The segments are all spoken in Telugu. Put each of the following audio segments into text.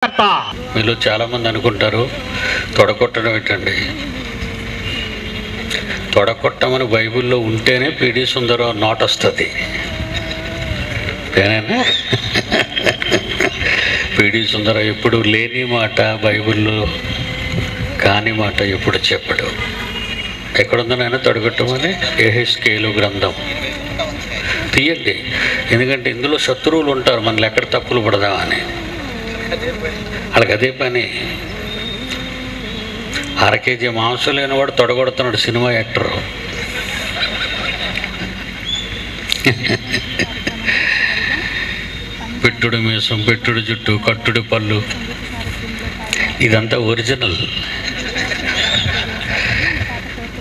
మీలో చాలామంది అనుకుంటారు తొడగొట్టడం ఏంటండి, తొడగొట్టమని బైబిల్లో ఉంటేనే పిడి సుందరం నోట్ వస్తుంది. ఏనేనా పిడి సుందరం ఎప్పుడు లేని మాట బైబిల్లో కాని మాట ఎప్పుడు చెప్పడు. ఎక్కడుందో నాయన తొడగొట్టమని యెహెజ్కేలు గ్రంథం తీయండి. ఎందుకంటే ఇందులో శత్రువులు ఉంటారు, మనల్ని ఎక్కడ తప్పులు పడదామని. వాళ్ళకి అదే పని. 1/2 కేజీ మాంసం లేనివాడు తొడగొడుతున్నాడు సినిమా యాక్టర్. పెట్టుడు మీసం, పెట్టుడు జుట్టు, కట్టుడు పళ్ళు, ఇదంతా ఒరిజినల్.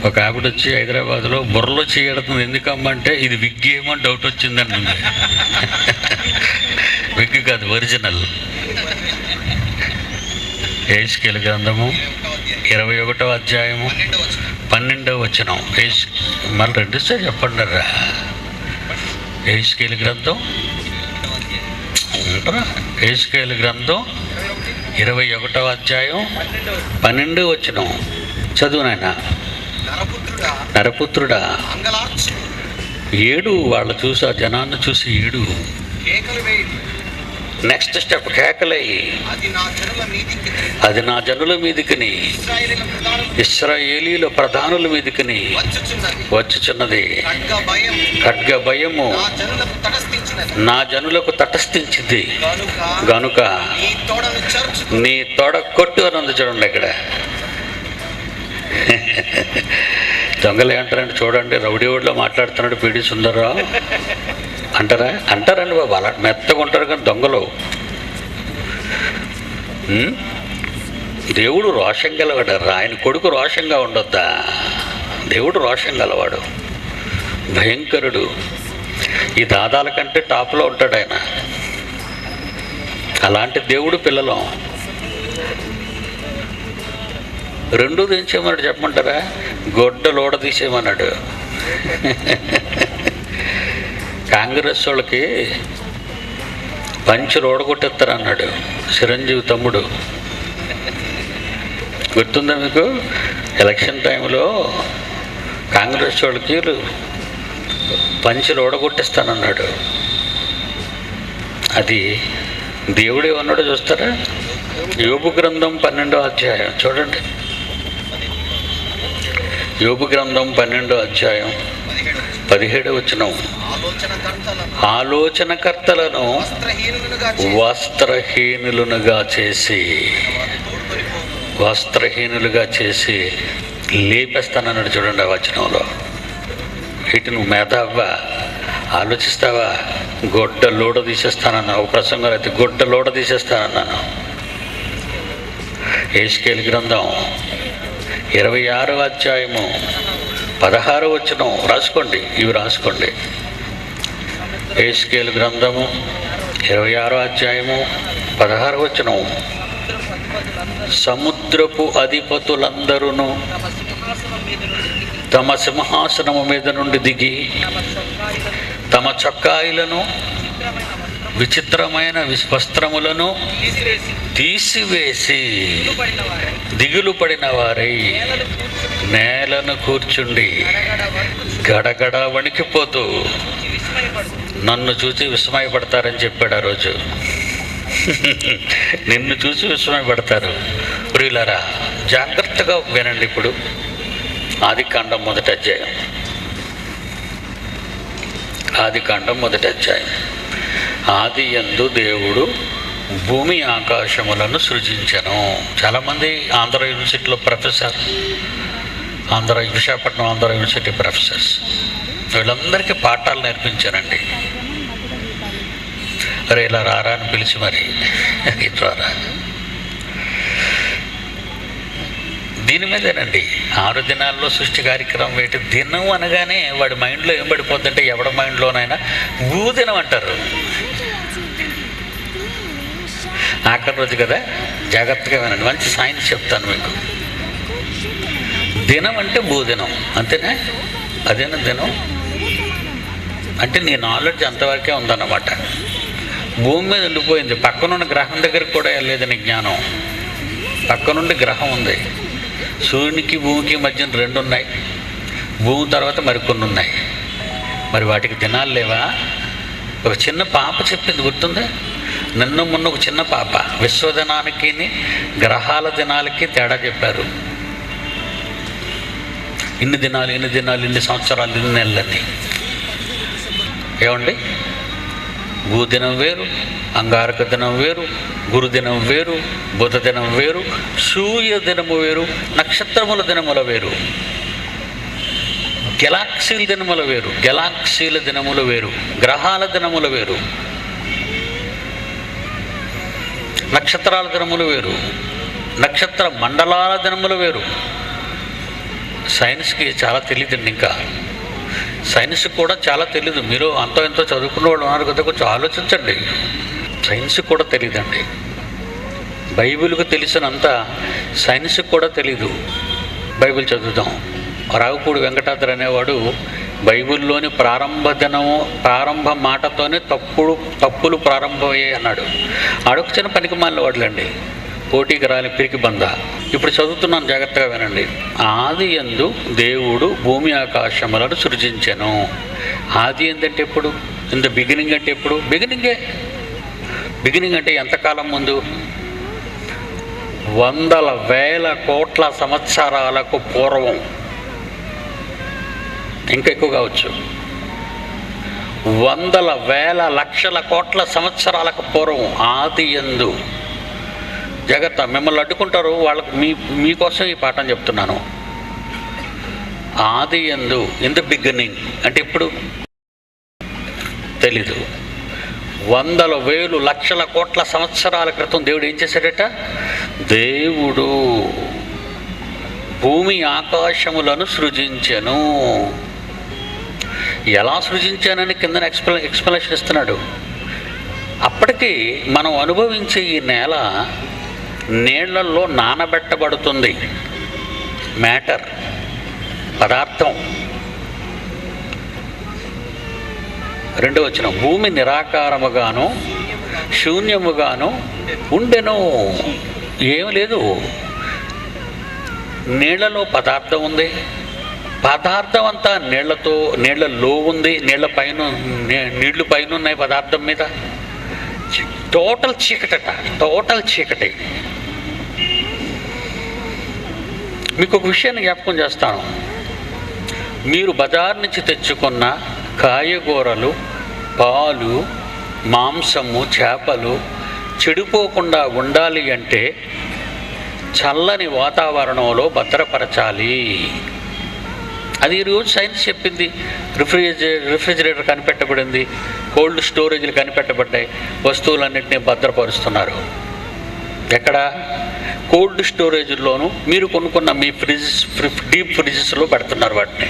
ఒక ఆవిడ వచ్చి హైదరాబాద్లో బుర్రలో చేయడుతుంది. ఎందుకమ్మంటే ఇది విగ్ ఏమో డౌట్ వచ్చిందండి. విగ్ కాదు, ఒరిజినల్. యెహెజ్కేలు గ్రంథము 21వ అధ్యాయము 12వ వచనం. మళ్ళీ రెండుసారి చెప్పండి రా. యెహెజ్కేలు గ్రంథం 21వ అధ్యాయం 12వ వచనం చదువు నాయన. నరపుత్రుడా, ఏడు. వాళ్ళు చూసి, ఆ జనాన్ని చూసి ఏడు. నెక్స్ట్ స్టెప్ కేకలయ్యి, అది నా జనుల మీదికిని, ఇశ్రాయేలీల ప్రధానుల మీదికిని వచ్చుచున్నది. ఖడ్గ భయము నా జనులకు తటస్థించింది గనుక నీ తొడ కొట్టు అని ఉంది. చూడండి ఇక్కడ దొంగలు ఏమంటారంటే, చూడండి రౌడీ ఓడిలో మాట్లాడుతున్నాడు పిడి సుందరరావు అంటారండి బాబు. అలా మెత్తగా ఉంటారు కానీ దొంగలు. దేవుడు రోషం గలవాడు. ఆయన కొడుకు రోషంగా ఉండొద్దా? దేవుడు రోషం గలవాడు, భయంకరుడు. ఈ దాదాల కంటే టాప్లో ఉంటాడు ఆయన. అలాంటి దేవుడు పిల్లలం. రెండోది ఏం చేయమన్నాడు చెప్పమంటారా? గొడ్డలు తీసేయమన్నాడు. కాంగ్రెస్ వాళ్ళకి పంచులు ఓడగొట్టేస్తారన్నాడు చిరంజీవి తమ్ముడు. గుర్తుందా మీకు? ఎలక్షన్ టైంలో కాంగ్రెస్ వాళ్ళకి పంచులు ఓడగొట్టేస్తానన్నాడు. అది దేవుడే ఉన్నాడో చూస్తారా? యోబు గ్రంథం 12వ అధ్యాయం చూడండి. యోబు గ్రంథం 12వ అధ్యాయం 17వ వచనం. ఆలోచనకర్తలను వస్త్రహీనులుగా చేసి లేపేస్తానన్నాడు. చూడండి ఆ వచనంలో. వీటి నువ్వు మేధావా, ఆలోచిస్తావా? గొడ్డ లోడ తీసేస్తానన్నా. ఒక ప్రసంగం అయితే గొడ్డ లోడ తీసేస్తానన్నాను. యెహెజ్కేలు గ్రంథం 26వ అధ్యాయము 16వ వచనం రాసుకోండి. ఇవి రాసుకోండి. యెహెజ్కేలు గ్రంథము 26వ అధ్యాయము 16వ వచనం. సముద్రపు అధిపతులందరూ తమ సింహాసనము మీద నుండి దిగి తమ చొక్కాయిలను, విచిత్రమైన వస్త్రములను తీసివేసి దిగులు పడిన వారై నేలను కూర్చుండి గడగడ వణికిపోతూ నన్ను చూసి విస్మయపడతారని చెప్పాడు ఆ రోజు. నిన్ను చూసి విస్మయపడతారు. ప్రియులారా, జాగ్రత్తగా వినండి. ఇప్పుడు ఆదికాండం 1వ అధ్యాయం. ఆదికాండం 1వ అధ్యాయం. ఆది యందు దేవుడు భూమి ఆకాశములను సృజించెను. చాలామంది ఆంధ్ర యూనివర్సిటీలో professor, Visakhapatnam Andhra university professors, వీళ్ళందరికీ పాఠాలు నేర్పించానండి. అరే ఇలా రారా అని పిలిచి మరి ఇట్రారా. దీని మీదేనండి 6 దినాల్లో సృష్టి కార్యక్రమం వేటి. దినం అనగానే వాడి మైండ్లో ఏం పడిపోతుందంటే, ఎవడ మైండ్లోనైనా భూదినం అంటారు. ఆఖరి రోజు కదా, జాగ్రత్తగా వినండి. మంచి సైన్స్ చెప్తాను మీకు. దినం అంటే భూదినం, అంతేనా? అదేనా దినం అంటే? నీ నాలెడ్జ్ అంతవరకే ఉందన్నమాట. భూమి మీద ఉండిపోయింది. పక్కనున్న గ్రహం దగ్గరికి కూడా వెళ్ళలేదని జ్ఞానం. పక్కనుండి గ్రహం ఉంది. సూర్యునికి భూమికి మధ్య 2 ఉన్నాయి. భూమి తర్వాత మరికొన్ని ఉన్నాయి. మరి వాటికి దినాలు లేవా? ఒక చిన్న పాప చెప్పింది గుర్తుందా? నిన్న మొన్న ఒక చిన్న పాప విశ్వదినానికి గ్రహాల దినాలకి తేడా చెప్పారు. ఇన్ని దినాలు, ఇన్ని సంవత్సరాలు, ఇన్ని నెలలని. ఏమండి, భూదినం వేరు, అంగారక దినం వేరు, గురుదినం వేరు, బుధ దినం వేరు, సూర్య దినము వేరు, నక్షత్రముల దినముల వేరు, గెలాక్సీల దినముల వేరు, గెలాక్సీల దినములు వేరు, గ్రహాల దినములు వేరు, నక్షత్రాల దినములు వేరు, నక్షత్ర మండలాల దినములు వేరు. సైన్స్కి చాలా తెలియదండి. ఇంకా సైన్స్కి కూడా చాలా తెలీదు. మీరు అంతో ఎంతో చదువుకున్న వాళ్ళు ఉన్నారు కదా, కొంచెం ఆలోచించండి. సైన్స్కి కూడా తెలియదండి. బైబిల్కి తెలిసినంత సైన్స్కి కూడా తెలీదు. బైబిల్ చదువుదాం. రావుపూడి వెంకటాద్రి అనేవాడు బైబిల్లోని ప్రారంభ మాటతోనే తప్పులు ప్రారంభమయ్యాయి అన్నాడు. ఆడొక చిన్న పనికి మాలిన వాడులండి, పోటీకి రాని పిరికి బంద. ఇప్పుడు చదువుతున్నాను, జాగ్రత్తగా వినండి. ఆది యందు దేవుడు భూమి ఆకాశములను సృజించెను. ఆది ఏంటంటే ఎప్పుడు? ఇన్ ద బిగినింగ్ అంటే ఎప్పుడు? బిగినింగ్ అంటే ఎంతకాలం ముందు? 100,000 కోట్ల సంవత్సరాలకు పూర్వం. ఇంకా ఎక్కువ కావచ్చు. 100,000 లక్షల కోట్ల సంవత్సరాలకు పూర్వం ఆది యందు. జాగ్రత్త, మిమ్మల్ని అడ్డుకుంటారు వాళ్ళకు. మీకోసం ఈ పాఠం చెప్తున్నాను. ఆది యందు, ఇన్ ద బిగినింగ్ అంటే ఇప్పుడు తెలీదు. 100,000 లక్షల కోట్ల సంవత్సరాల క్రితం దేవుడు ఏం చేశాడట? దేవుడు భూమి ఆకాశములను సృజించెను. ఎలా సృజించానని కింద ఎక్స్ప్లెనేషన్ ఇస్తున్నాడు. అప్పటికి మనం అనుభవించే ఈ నేల నీళ్లలో నానబెట్టబడుతుంది. మ్యాటర్, పదార్థం. 2వ వచనం, భూమి నిరాకారముగాను శూన్యముగాను ఉండెను. ఏమి లేదు, నీళ్లలో పదార్థం ఉంది. పదార్థం అంతా నీళ్లలో ఉంది. నీళ్లు పైన ఉన్నాయి పదార్థం మీద. టోటల్ చీకటి. మీకు ఒక విషయాన్ని జ్ఞాపకం చేస్తాను. మీరు బజార్ నుంచి తెచ్చుకున్న కాయగూరలు, పాలు, మాంసము, చేపలు చెడిపోకుండా ఉండాలి అంటే చల్లని వాతావరణంలో భద్రపరచాలి. అది ఈరోజు సైన్స్ చెప్పింది. రిఫ్రిజిరేటర్ కనిపెట్టబడింది, కోల్డ్ స్టోరేజ్లు కనిపెట్టబడ్డాయి, వస్తువులన్నింటినీ భద్రపరుస్తున్నారు. ఎక్కడ? కోల్డ్ స్టోరేజ్లోనూ మీరు కొనుక్కున్న మీ డీప్ ఫ్రిడ్జెస్లో పెడుతున్నారు వాటిని.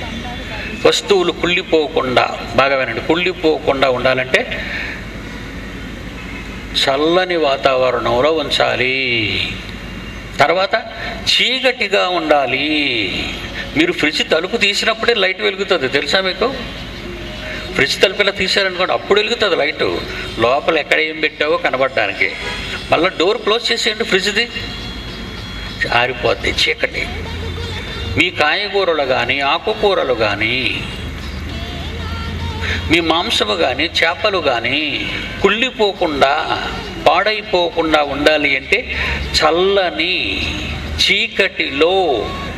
వస్తువులు కుళ్ళిపోకుండా, బాగా వినండి, కుళ్ళిపోకుండా ఉండాలంటే చల్లని వాతావరణంలో ఉంచాలి. తర్వాత చీకటిగా ఉండాలి. మీరు ఫ్రిడ్జ్ తలుపు తీసినప్పుడే లైట్ వెలుగుతుంది, తెలుసా మీకు? ఫ్రిడ్జ్ తలుపు ఇలా తీసారనుకోండి, అప్పుడు వెలుగుతుంది లైటు. లోపల ఎక్కడ ఏం పెట్టావో కనబడడానికి. మళ్ళీ డోర్ క్లోజ్ చేసేయండి, ఫ్రిడ్జ్ది ఆరిపోద్ది, చీకటి. మీ కాయగూరలు కానీ, ఆకుకూరలు కానీ, మీ మాంసము కానీ, చేపలు కానీ కుళ్ళిపోకుండా, పాడైపోకుండా ఉండాలి అంటే చల్లని చీకటిలో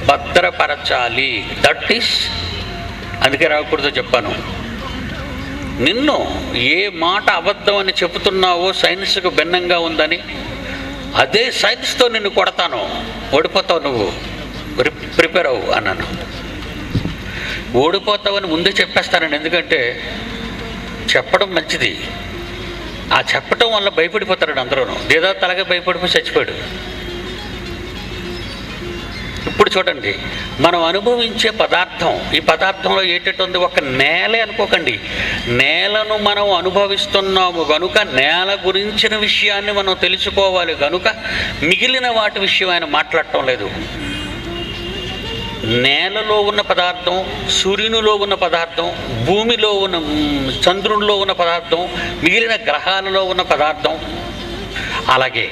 భద్రపరచాలి. దట్ ఈస్, అందుకే రాకూడదో చెప్పాను. నిన్ను ఏ మాట అబద్ధం అని చెబుతున్నావో సైన్స్కు భిన్నంగా ఉందని, అదే సైన్స్తో నిన్ను కొడతాను, ఓడిపోతావు, నువ్వు ప్రిపేర్ అవ్వు అన్నాను. ఓడిపోతావని ముందే చెప్పేస్తానండి. ఎందుకంటే చెప్పడం మంచిది. ఆ చెప్పటం వల్ల భయపడిపోతాడు అందరూ. లేదా తలగా భయపడిపోయి చచ్చిపోయాడు. ఇప్పుడు చూడండి, మనం అనుభవించే పదార్థం, ఈ పదార్థంలో ఏటట్టు ఉంది? ఒక నేలే అనుకోకండి. నేలను మనం అనుభవిస్తున్నాము కనుక నేల గురించిన విషయాన్ని మనం తెలుసుకోవాలి కనుక మిగిలిన వాటి విషయం ఆయన మాట్లాడటం లేదు. నేలలో ఉన్న పదార్థం, సూర్యునిలో ఉన్న పదార్థం, భూమిలో ఉన్న చంద్రునిలో ఉన్న పదార్థం, మిగిలిన గ్రహాలలో ఉన్న పదార్థం, అలాగే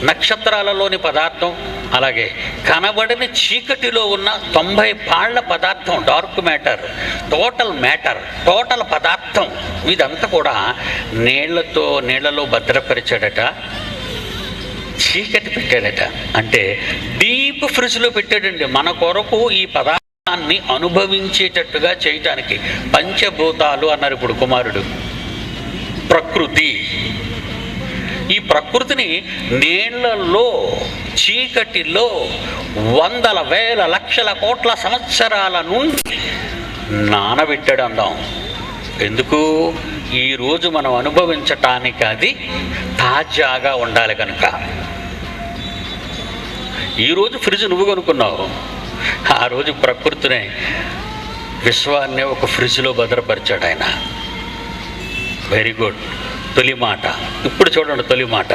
నక్షత్రాలలోని పదార్థం, అలాగే కనబడని చీకటిలో ఉన్న 90 పాళ్ళ పదార్థం, డార్క్ మ్యాటర్, టోటల్ పదార్థం, ఇదంతా కూడా నీళ్లలో భద్రపరిచాడట, చీకటి పెట్టాడట. అంటే డీప్ ఫ్రిడ్జ్లో పెట్టాడండి మన కొరకు ఈ పదార్థాన్ని అనుభవించేటట్టుగా చేయటానికి. పంచభూతాలు అన్నారు ఇప్పుడు కుమారుడు. ప్రకృతి, ఈ ప్రకృతిని నీళ్లలో, చీకటిలో వందల వేల లక్షల కోట్ల సంవత్సరాల నుండి నానబెట్టాడు అందాం. ఎందుకు? ఈరోజు మనం అనుభవించటానికి అది తాజాగా ఉండాలి కనుక. ఈరోజు ఫ్రిడ్జ్ నువ్వు కొనుక్కున్నావు, ఆ రోజు ప్రకృతిని, విశ్వాన్ని ఒక ఫ్రిడ్జ్లో భద్రపరిచాడు ఆయన. Very good. తొలి మాట ఇప్పుడు చూడండి. తొలి మాట,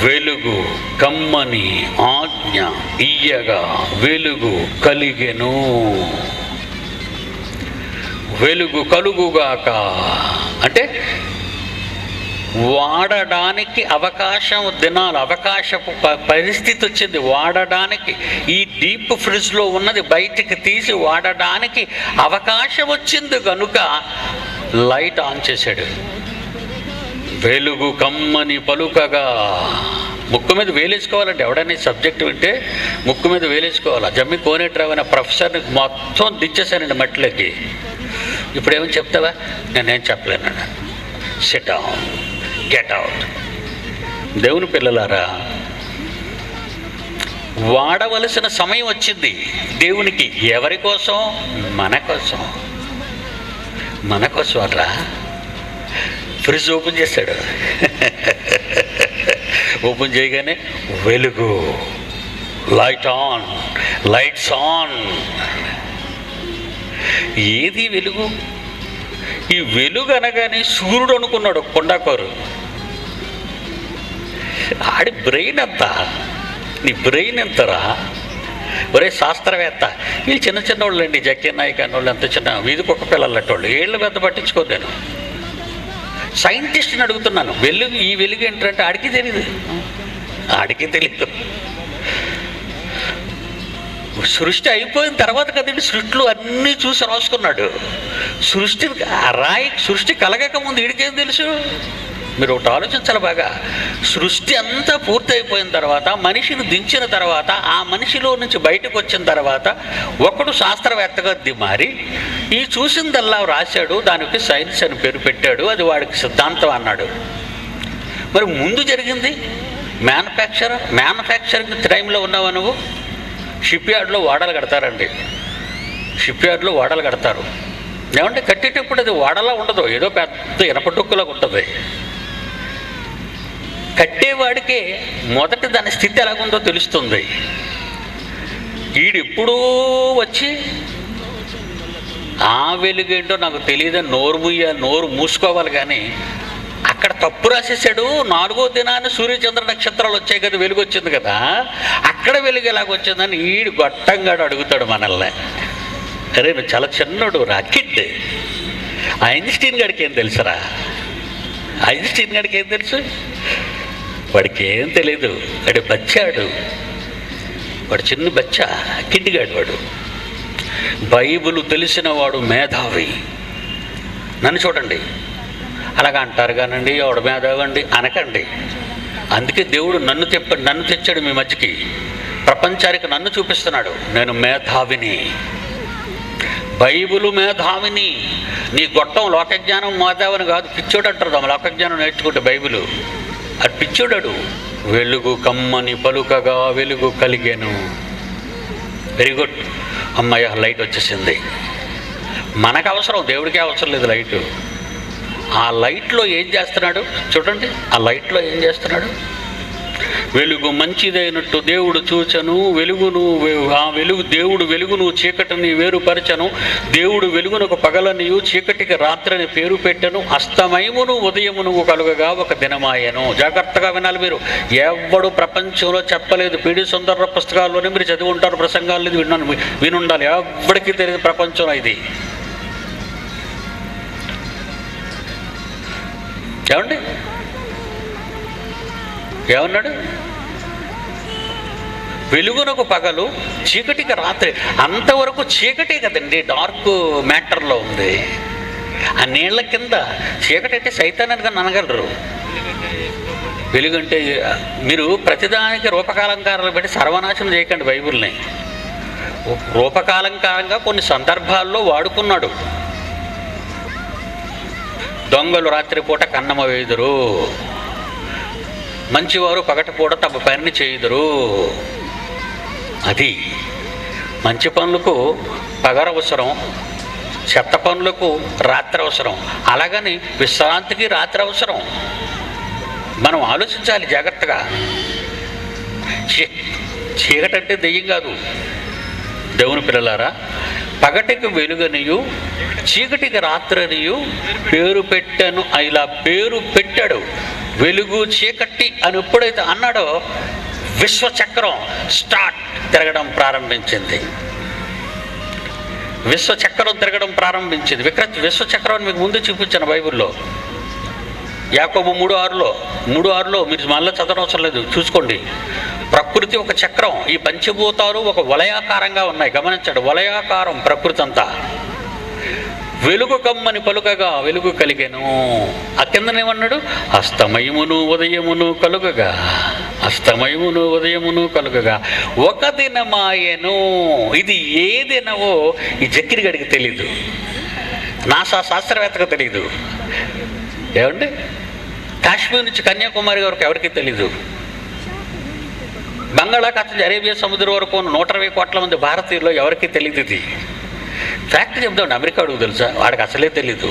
వెలుగు కమ్మని ఆజ్ఞ ఇయ్యగా వెలుగు కలిగెను. వెలుగు కలుగుగాక అంటే వాడడానికి అవకాశపు పరిస్థితి వచ్చింది. వాడడానికి ఈ డీప్ ఫ్రిడ్జ్లో ఉన్నది బయటికి తీసి వాడడానికి అవకాశం వచ్చింది కనుక లైట్ ఆన్ చేశాడు. వెలుగు కమ్మని పలుకగా. ముక్కు మీద వేలేసుకోవాలండి. ఎవడైనా సబ్జెక్ట్ వింటే ముక్కు మీద వేలేసుకోవాలి. జమ్మి కోనేట్రావు అనే ప్రొఫెసర్ని మొత్తం దించేశానండి మట్టిలోకి. ఇప్పుడు ఏమని చెప్తావా? నేనేం చెప్పలేను. SIT down, get out. దేవుని పిల్లలారా, వాడవలసిన సమయం వచ్చింది దేవునికి. ఎవరి కోసం? మన కోసం. మన కోసం అట్లా ఫ్రిడ్జ్ ఓపెన్ చేశాడు. ఓపెన్ చేయగానే వెలుగు, లైట్స్ ఆన్. ఏది వెలుగు? ఈ వెలుగు అనగానే సూర్యుడు అనుకున్నాడు కొండాకోరు. ఆడి బ్రెయిన్ అంతా, నీ బ్రెయిన్ ఎంతరా? ఒరే శాస్త్రవేత్త, వీళ్ళు చిన్న వాళ్ళు అండి, జక్కే నాయక్ అన్న వాళ్ళు, అంత చిన్న వీధికి ఒక పిల్లలట్టోళ్ళు, ఏళ్ళు పెద్ద పట్టించుకోదు. నేను సైంటిస్ట్ని అడుగుతున్నాను, ఈ వెలుగు ఏంటంటే ఆడికి తెలీదు. సృష్టి అయిపోయిన తర్వాత కదండి సృష్టిలో అన్నీ చూసి రాసుకున్నాడు. సృష్టి కలగక ముందు వీడికేం తెలుసు? మీరు ఒకటి ఆలోచించాలి బాగా. సృష్టి అంతా పూర్తయిపోయిన తర్వాత, మనిషిని దించిన తర్వాత, ఆ మనిషిలో నుంచి బయటకు వచ్చిన తర్వాత ఒకడు శాస్త్రవేత్తగా మారి ఈ చూసిందల్లా రాశాడు. దానికి సైన్స్ అని పేరు పెట్టాడు. అది వాడికి సిద్ధాంతం అన్నాడు. మరి ముందు జరిగింది మ్యానుఫ్యాక్చరింగ్ టైంలో ఉన్నావా నువ్వు? షిప్ యార్డ్లో వాడలు కడతారండి. షిప్ యార్డ్లో వాడలు కడతారు. ఏమంటే కట్టేటప్పుడు అది వాడలా ఉండదు, ఏదో పెద్ద ఇనపడొక్కులాగా ఉంటుంది. కట్టేవాడికే మొదటి దాని స్థితి ఎలాగుందో తెలుస్తుంది. ఈడెప్పుడూ వచ్చి ఆ వెలుగేంటో నాకు తెలియదని నోరు మూసుకోవాలి. కానీ అక్కడ తప్పు రాసేసాడు. 4వ దినాన్ని సూర్యచంద్ర నక్షత్రాలు వచ్చాయి కదా, వెలుగు వచ్చింది కదా, అక్కడ వెలుగు ఎలాగొచ్చిందని ఈడు గొట్టంగాడు అడుగుతాడు మనల్ని. అరే నువ్వు చాలా చిన్నోడు రా, కిడ్. ఐన్స్టీన్ గారికి ఏం తెలుసురా? ఐన్స్టీన్ గారికి ఏం తెలుసు? వాడికి ఏం తెలియదు. వాడు బచ్చాడు, వాడు చిన్న బచ్చా, కిడ్డిగాడు వాడు. బైబిల్ తెలిసిన వాడు మేధావి. నన్ను చూడండి, అలాగా అంటారు కానండి, ఎవడు మేధావి అండి అనకండి. అందుకే దేవుడు నన్ను తెచ్చాడు మీ మధ్యకి. ప్రపంచానికి నన్ను చూపిస్తున్నాడు. నేను మేధావిని, బైబిలు మేధావిని. నీ గొట్టం లోకజ్ఞానం మేధావిని కాదు, పిచ్చోడు అంటారు. లోకజ్ఞానం నేర్చుకుంటే బైబిలు అది పిచ్చోడాడు. వెలుగు కమ్మని పలుకగా వెలుగు కలిగాను. Very good. అమ్మయ్య, లైట్ వచ్చేసింది. మనకు అవసరం, దేవుడికే అవసరం లేదు లైటు. ఆ లైట్లో ఏం చేస్తున్నాడు చూడండి. ఆ లైట్లో ఏం చేస్తున్నాడు? వెలుగు మంచిదైనట్టు దేవుడు చూచెను, దేవుడు వెలుగును చీకటిని వేరుపరచను, దేవుడు వెలుగునకు పగలనియు చీకటికి రాత్రిని పేరు పెట్టెను, అస్తమయమును ఉదయమును కలుగగా ఒక దినమాయను. జాగ్రత్తగా వినాలి మీరు. ఎవడు ప్రపంచంలో చెప్పలేదు. పిడి సుందర పుస్తకాల్లోనే మీరు చదివి ఉంటారు, ప్రసంగాల్లో వినుండాలి. ఎవరికి తెలియదు ప్రపంచంలో ఇది. ఏమండి ఏమన్నాడు? వెలుగునకు పగలు చీకటికి రాత్రి. అంతవరకు చీకటే కదండి, డార్క్ మ్యాటర్లో ఉంది. ఆ నీళ్ల కింద చీకటి అంటే సైతానికి అనగలరు. వెలుగంటే మీరు ప్రతిదానికి రూపకాలంకారాలు పెట్టి సర్వనాశనం చేయకండి బైబిల్ని. రూపకాలంకారంగా కొన్ని సందర్భాల్లో వాడుకున్నాడు. దొంగలు రాత్రిపూట కన్నమ వేయుదురు, మంచివారు పగటిపూట తమ పనిని చేయుదురు. అది మంచి పనులకు పగర అవసరం, చెత్త పనులకు రాత్రి అవసరం. అలాగని విశ్రాంతికి రాత్రి అవసరం. మనం ఆలోచించాలి జాగ్రత్తగా. చీకటి అంటే దెయ్యం కాదు దేవుని పిల్లలారా. పగటికి వెలుగనియు చీకటికి రాత్రనియు పేరు పెట్టాను. ఇలా పేరు పెట్టాడు. వెలుగు చీకటి అని ఎప్పుడైతే అన్నాడో విశ్వచక్రం స్టార్ట్ తిరగడం ప్రారంభించింది. విశ్వచక్రం తిరగడం ప్రారంభించింది. విశ్వచక్రం మీకు ముందు చూపించాను బైబిల్లో. యాకోబు 3:6లో మీరు మళ్ళీ చదవనవసరం లేదు, చూసుకోండి. ప్రకృతి ఒక చక్రం, ఈ పంచభూతాలు ఒక వలయాకారంగా ఉన్నాయి. గమనించండి, వలయాకారం ప్రకృతి అంతా. వెలుగు కమ్మని పలుకగా వెలుగు కలిగెను. ఆ కిందనేమన్నాడు? అస్తమయమును ఉదయమును కలుగగా, అస్తమయమును ఉదయమును కలుగగా ఒక దినమాయెను. ఇది ఏ దినమో ఈ జక్కిరిగడికి తెలీదు, నాసా శాస్త్రవేత్తకు తెలీదు. ఏమండి? కాశ్మీర్ నుంచి కన్యాకుమారి వరకు ఎవరికి తెలీదు. బంగాళాఖాతం అరేబియా సముద్రం వరకు 120 కోట్ల మంది భారతీయుల్లో ఎవరికి తెలియదు. ఇది ఫ్యాక్ట్ చెప్తామండి. అమెరికాడుకు తెలుసా? వాడికి అసలే తెలీదు.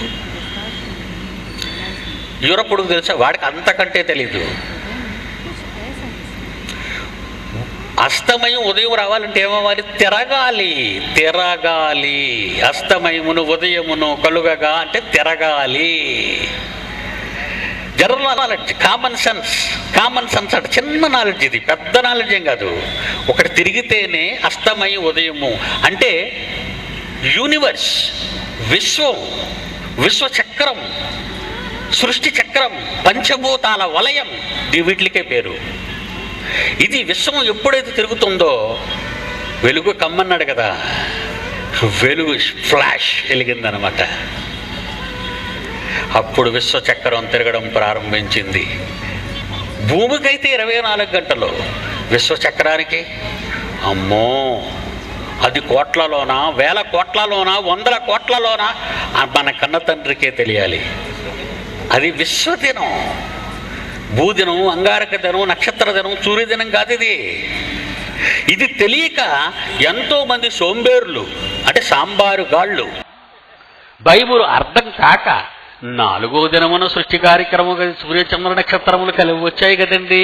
యూరప్డుకు తెలుసా? వాడికి అంతకంటే తెలీదు. అస్తమయం ఉదయం రావాలంటే ఏమవ్వాలి? తిరగాలి. అస్తమయమును ఉదయమును కలుగగా అంటే తిరగాలి. జనరల్ నాలెడ్జ్, కామన్ సెన్స్ అంటే చిన్న నాలెడ్జ్. ఇది పెద్ద నాలెడ్జ్ ఏం కాదు. ఒకటి తిరిగితేనే అస్తమయం ఉదయము అంటే యూనివర్స్, విశ్వచక్రం, సృష్టి చక్రం, పంచభూతాల వలయం, వీటికే పేరు. ఇది విశ్వం ఎప్పుడైతే తిరుగుతుందో, వెలుగు కమ్మన్నాడు కదా, వెలుగు ఫ్లాష్ వెలిగిందనమాట. అప్పుడు విశ్వచక్రం తిరగడం ప్రారంభించింది. భూమికైతే 24 గంటలు, విశ్వచక్రానికి అమ్మో అది కోట్లలోనా, వేల కోట్లలోనా, 100 కోట్లలోనా మన కన్న తండ్రికే తెలియాలి. అది విశ్వదినం. భూదినం, అంగారక దినం, నక్షత్ర దినం, సూర్యదినం కాదు ఇది తెలియక ఎంతోమంది సోంబేరులు అంటే సాంబారు గాళ్ళు, బైబిల్ అర్థం కాక 4వ దినమున సృష్టి కార్యక్రమం సూర్యచంద్ర నక్షత్రములు కలిసి వచ్చాయి కదండి.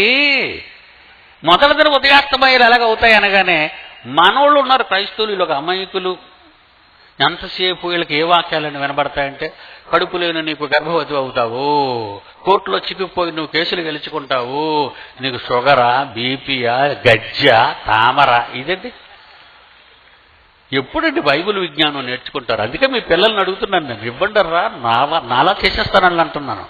మొదటి దినం ఉదయాస్తమయాలు ఎలాగవుతాయి అనగానే మనోళ్ళు ఉన్నారు క్రైస్తవులు, వీళ్ళొక అమాయకులు. ఎంతసేపు వీళ్ళకి ఏ వాక్యాలను వినబడతాయంటే, కడుపు లేని నీకు గర్భవతి అవుతావు, కోర్టులో చిక్కుపోయి నువ్వు కేసులు గెలుచుకుంటావు, నీకు షుగరా, బీపీయా, గజ్జ, తామర. ఇదండి ఎప్పుడండి బైబిల్ విజ్ఞానం నేర్చుకుంటారు? అందుకే మీ పిల్లల్ని అడుగుతున్నాను నేను, ఇవ్వండర్రా, నాలా చేసేస్తానని అంటున్నాను.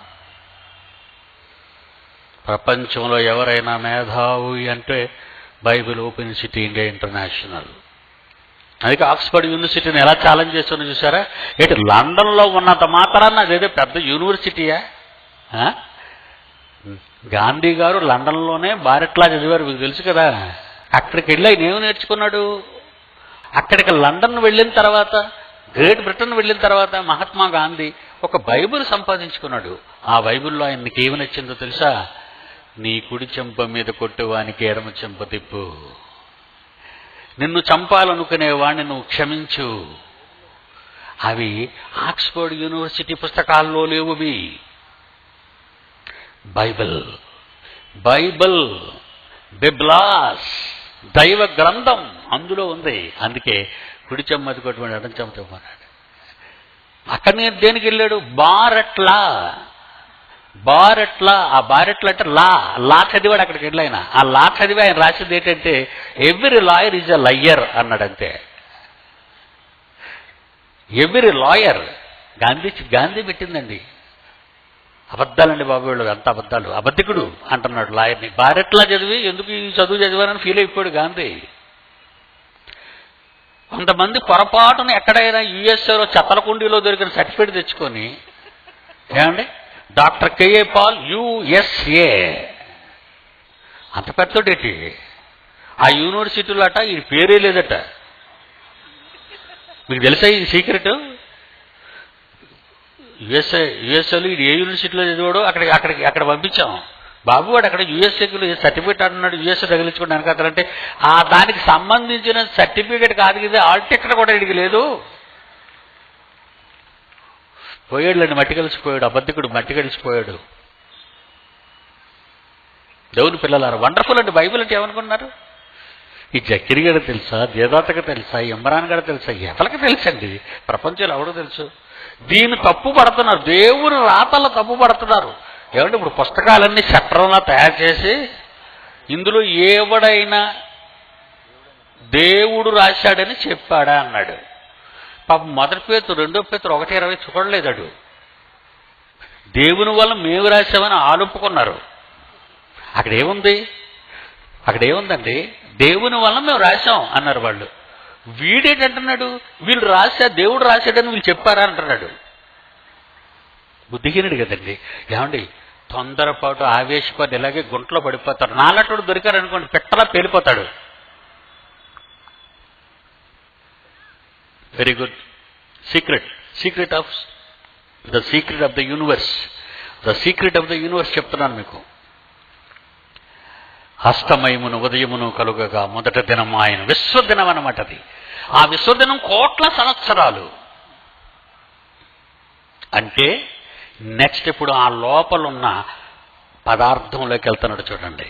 ప్రపంచంలో ఎవరైనా మేధావి అంటే Bible open city India international. అందుకే ఆక్స్ఫర్డ్ యూనివర్సిటీని ఎలా ఛాలెంజ్ చేస్తున్నా చూసారా? ఏంటి లండన్లో ఉన్నంత మాత్రాన అదేదో పెద్ద యూనివర్సిటీయా? గాంధీ గారు లండన్లోనే బారెట్లా చదివారు, మీకు తెలుసు కదా. అక్కడికి వెళ్ళి ఆయన ఏమి నేర్చుకున్నాడు? అక్కడికి లండన్ వెళ్ళిన తర్వాత, గ్రేట్ బ్రిటన్ వెళ్ళిన తర్వాత మహాత్మా గాంధీ ఒక బైబిల్ సంపాదించుకున్నాడు. ఆ బైబిల్లో ఆయనకి ఏమి నచ్చిందో తెలుసా? నీ కుడి చెంప మీద కొట్టువానికి ఎడమ చెంప తిప్పు, నిన్ను చంపాలనుకునేవాడిని నువ్వు క్షమించు. అవి ఆక్స్ఫర్డ్ యూనివర్సిటీ పుస్తకాల్లో లేవువి. బైబిల్ బిబ్లాస్, దైవ గ్రంథం అందులో ఉంది. అందుకే కుడి చెమ్మది కొట్టుకుని ఎడం చెమ్మ చెప్పన్నాడు. అక్కడ నేను దేనికి వెళ్ళాడు? బారెట్లా. ఆ బారెట్లా అంటే లా చదివాడు. అక్కడికి వెళ్ళాయన ఆ లా చదివి ఆయన రాసింది ఏంటంటే every lawyer is a liar అన్నాడు. అంతే. Every lawyer. గాంధీ పెట్టిందండి. అబద్ధాలండి బాబు, వీళ్ళు అంత అబద్ధాలు, అబద్ధికుడు అంటున్నాడు లాయర్ని. బారెట్లా చదివి ఎందుకు ఈ చదువు చదివారని ఫీల్ అయిపోయాడు గాంధీ. కొంతమంది పొరపాటును ఎక్కడైనా యుఎస్ఏలో చెత్తలకుండీలో దొరికిన సర్టిఫికేట్ తెచ్చుకొని, ఏమండి డాక్టర్ కేఏ పాల్ యుఎస్ఏ అంత పెద్దోడేటి, ఆ యూనివర్సిటీలో అట ఈ పేరే లేదట. మీకు తెలుసా ఈ సీక్రెట్? యుఎస్ఏలో ఇది ఏ యూనివర్సిటీలో చదివాడో అక్కడ పంపించాం. బాబు వాడు అక్కడ యుఎస్ఏకి సర్టిఫికేట్ అంటున్నాడు, యుఎస్ఏ తగిలించుకోండి వెనకాలంటే దానికి సంబంధించిన సర్టిఫికేట్ కాదు కదా, ఆల్ టికెట్ కూడా ఇడికి లేదు. పోయాడులేండి, మట్టి కలిసిపోయాడు. అబద్ధికుడు మట్టి కలిసిపోయాడు. దేవుని పిల్లలారా, వండర్ఫుల్ అండి బైబిల్ అంటే ఏమనుకున్నారు? ఈ జక్కిరి గడ తెలుసా, దేదాతకు తెలుసా, ఇమ్రాన్ గడ తెలుసా, ఎవరికి తెలుసండి? ప్రపంచంలో ఎవడో తెలుసు. దీన్ని తప్పు పడుతున్నారు, దేవుని రాతల్లో తప్పు పడుతున్నారు. ఏమంటే ఇప్పుడు పుస్తకాలన్నీ చట్రంలా తయారు చేసి ఇందులో ఎవడైనా దేవుడు రాశాడని చెప్పాడా అన్నాడు. పాపం మొదటి పేతురు, రెండో పేతురు 1:20 చూడలేదాడు. దేవుని వల్ల మేము రాశామని ఆలుపుకున్నారు. అక్కడేముందండి? దేవుని వల్ల మేము రాశాం అన్నారు వాళ్ళు. వీడేటంటున్నాడు, వీళ్ళు దేవుడు రాశాడని వీళ్ళు చెప్పారా అంటున్నాడు. బుద్ధిహీనుడు కదండి. ఏమండి తొందరపాటు ఆవేశపాటు ఇలాగే గుంటలో పడిపోతాడు. నాలటోడు దొరికారనుకోండి పెట్టలా పేలిపోతాడు. Very good. Secret of the universe చెప్తున్నాను మీకు. హస్తమయమును ఉదయమును కలుగగా మొదటి దినం ఆయన విశ్వదినం అన్నమాట. అది ఆ విశ్వదినం కోట్ల సంవత్సరాలు అంటే నెక్స్ట్ ఇప్పుడు ఆ లోపలున్న పదార్థంలోకి వెళ్తున్నాడు చూడండి.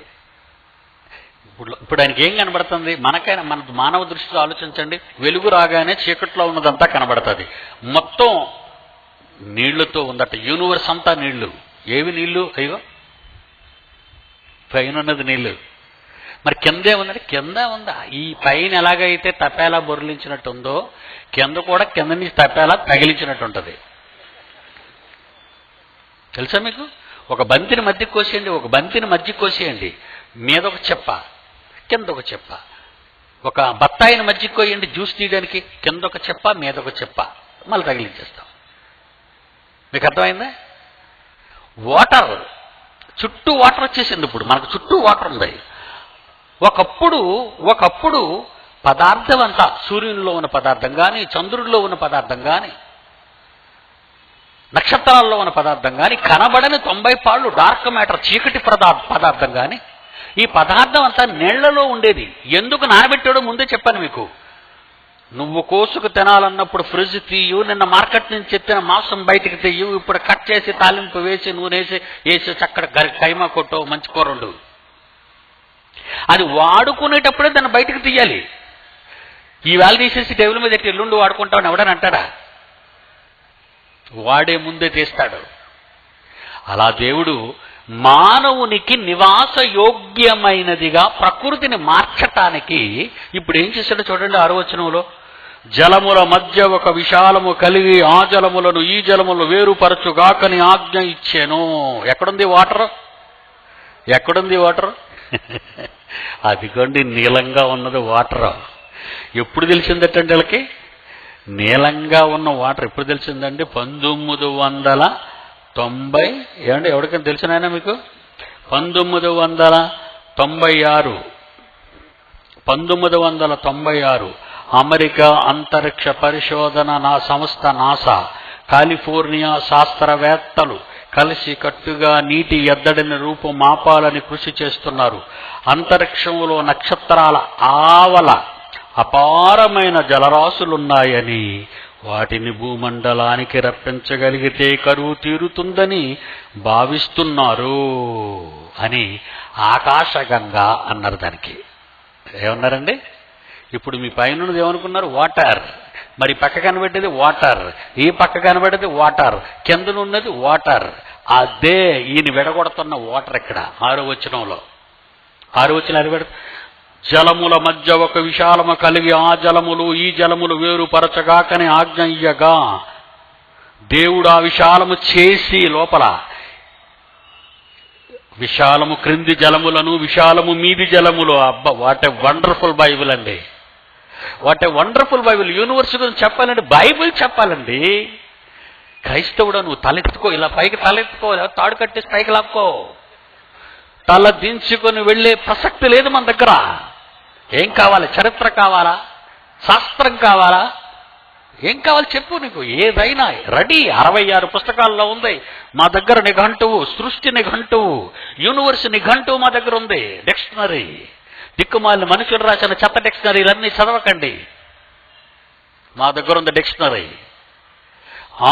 ఇప్పుడు ఆయనకి ఏం కనబడుతుంది? మనకైనా మన మానవ దృష్టిలో ఆలోచించండి. వెలుగు రాగానే చీకట్లో ఉన్నదంతా కనబడుతుంది. మొత్తం నీళ్లతో ఉందట. యూనివర్స్ అంతా నీళ్లు. ఏవి నీళ్లు? అయ్యో పైన ఉన్నది నీళ్లు. మరి కిందే ఉందంటే కింద ఉందా? ఈ పైన ఎలాగైతే తపేలా బొర్లించినట్టు ఉందో కింద కూడా కింద నుంచి తపేలా తగిలించినట్టు ఉంటుంది. తెలుసా మీకు? ఒక బంతిని మధ్యకి కోసేయండి, మీద ఒక చెప్ప, కింద ఒక చెప్ప. ఒక బత్తాయిని మధ్యకి కోయండి జ్యూస్ తీయడానికి, కింద ఒక చెప్ప, మీద ఒక చెప్ప, మళ్ళీ తగిలించేస్తాం. మీకు అర్థమైందా? వాటర్ చుట్టూ వాటర్ వచ్చేసింది. ఇప్పుడు మనకు చుట్టూ వాటర్ ఉంది. ఒకప్పుడు పదార్థం అంతా, సూర్యునిలో ఉన్న పదార్థం కానీ, చంద్రుడిలో ఉన్న పదార్థం కానీ, నక్షత్రాల్లో ఉన్న పదార్థం కానీ, కనబడని 90 పాళ్ళు డార్క్ మ్యాటర్ చీకటి పదార్థం కానీ, ఈ పదార్థం అంతా నీళ్లలో ఉండేది. ఎందుకు నానబెట్టాడో ముందే చెప్పాను మీకు. నువ్వు కోసుకు తినాలన్నప్పుడు ఫ్రిడ్జ్ తీయు, నిన్న మార్కెట్ నుంచి ఎత్తిన మాంసం బయటికి తీయు, ఇప్పుడు కట్ చేసి తాలింపు వేసి నూనె వేసి చక్కడ కైమా కొట్టో మంచి కూరండు. అది వాడుకునేటప్పుడే దాన్ని బయటకు తీయాలి. ఈవేళ తీసేసి టేబుల్ మీద ఎల్లుండి వాడుకుంటామని ఎవడని అంటాడా? వాడే ముందే తీస్తాడు. అలా దేవుడు మానవునికి నివాస యోగ్యమైనదిగా ప్రకృతిని మార్చటానికి ఇప్పుడు ఏం చేశాడో చూడండి. 6వ వచనంలో, జలముల మధ్య ఒక విశాలము కలిగి ఆ జలములను ఈ జలములు వేరుపరచుగాకని ఆజ్ఞ ఇచ్చాను. ఎక్కడుంది వాటర్? అదిగోండి నీలంగా ఉన్నది వాటర్. ఎప్పుడు తెలిసిందటండి వీళ్ళకి? నీలంగా ఉన్న వాటర్ ఎప్పుడు తెలిసిందండి? 1990. ఏమంటే ఎవరికైనా తెలిసినాయనా మీకు? 1996 అమెరికా అంతరిక్ష పరిశోధన సంస్థ నాసా, కాలిఫోర్నియా శాస్త్రవేత్తలు కలిసి కట్టుగా నీటి ఎద్దడిని రూపుమాపాలని కృషి చేస్తున్నారు. అంతరిక్షంలో నక్షత్రాల ఆవల అపారమైన జలరాశులున్నాయని వాటిని భూమండలానికి రప్పించగలిగితే కరువు తీరుతుందని భావిస్తున్నారు అని ఆకాశగంగా అన్నారు. దానికి ఏమన్నారండి? ఇప్పుడు మీ పైన ఉన్నది ఏమనుకున్నారు? వాటర్. మరి పక్క కనబెట్టేది వాటర్, ఈ పక్క కనబడేది వాటర్, కిందనున్నది వాటర్. అదే ఈయన విడగొడుతున్న వాటర్. ఇక్కడ 6వ వచనంలో 6వ వచనం జలముల మధ్య ఒక విశాలము కలిగి ఆ జలములు ఈ జలములు వేరుపరచగాకని ఆజ్ఞ ఇయ్యగా దేవుడు ఆ విశాలము చేసి లోపల విశాలము క్రింది జలములను విశాలము మీది జలములు. అబ్బా, వాట్ ఏ వండర్ఫుల్ బైబిల్ అండి! What a wonderful Bible! Universe గురించి చెప్పాలండి, బైబిల్ చెప్పాలండి. క్రైస్తవుడు నువ్వు తలెత్తుకో, ఇలా పైకి తలెత్తుకో, తాడు కట్టేసి పైకి లాక్కో. తల దించుకొని వెళ్ళే ప్రసక్తి లేదు మన దగ్గర. ఏం కావాలి? చరిత్ర కావాలా? శాస్త్రం కావాలా? ఏం కావాలి చెప్పు. నీకు ఏదైనా రెడీ. 66 పుస్తకాల్లో ఉంది మా దగ్గర. నిఘంటువు, సృష్టి నిఘంటువు, యూనివర్స్ నిఘంటువు మా దగ్గర ఉంది. డిక్షనరీ, దిక్కుమాలిన మనుషులు రాసిన చెత్త డిక్షనరీలన్నీ చదవకండి. మా దగ్గర ఉంది డిక్షనరీ.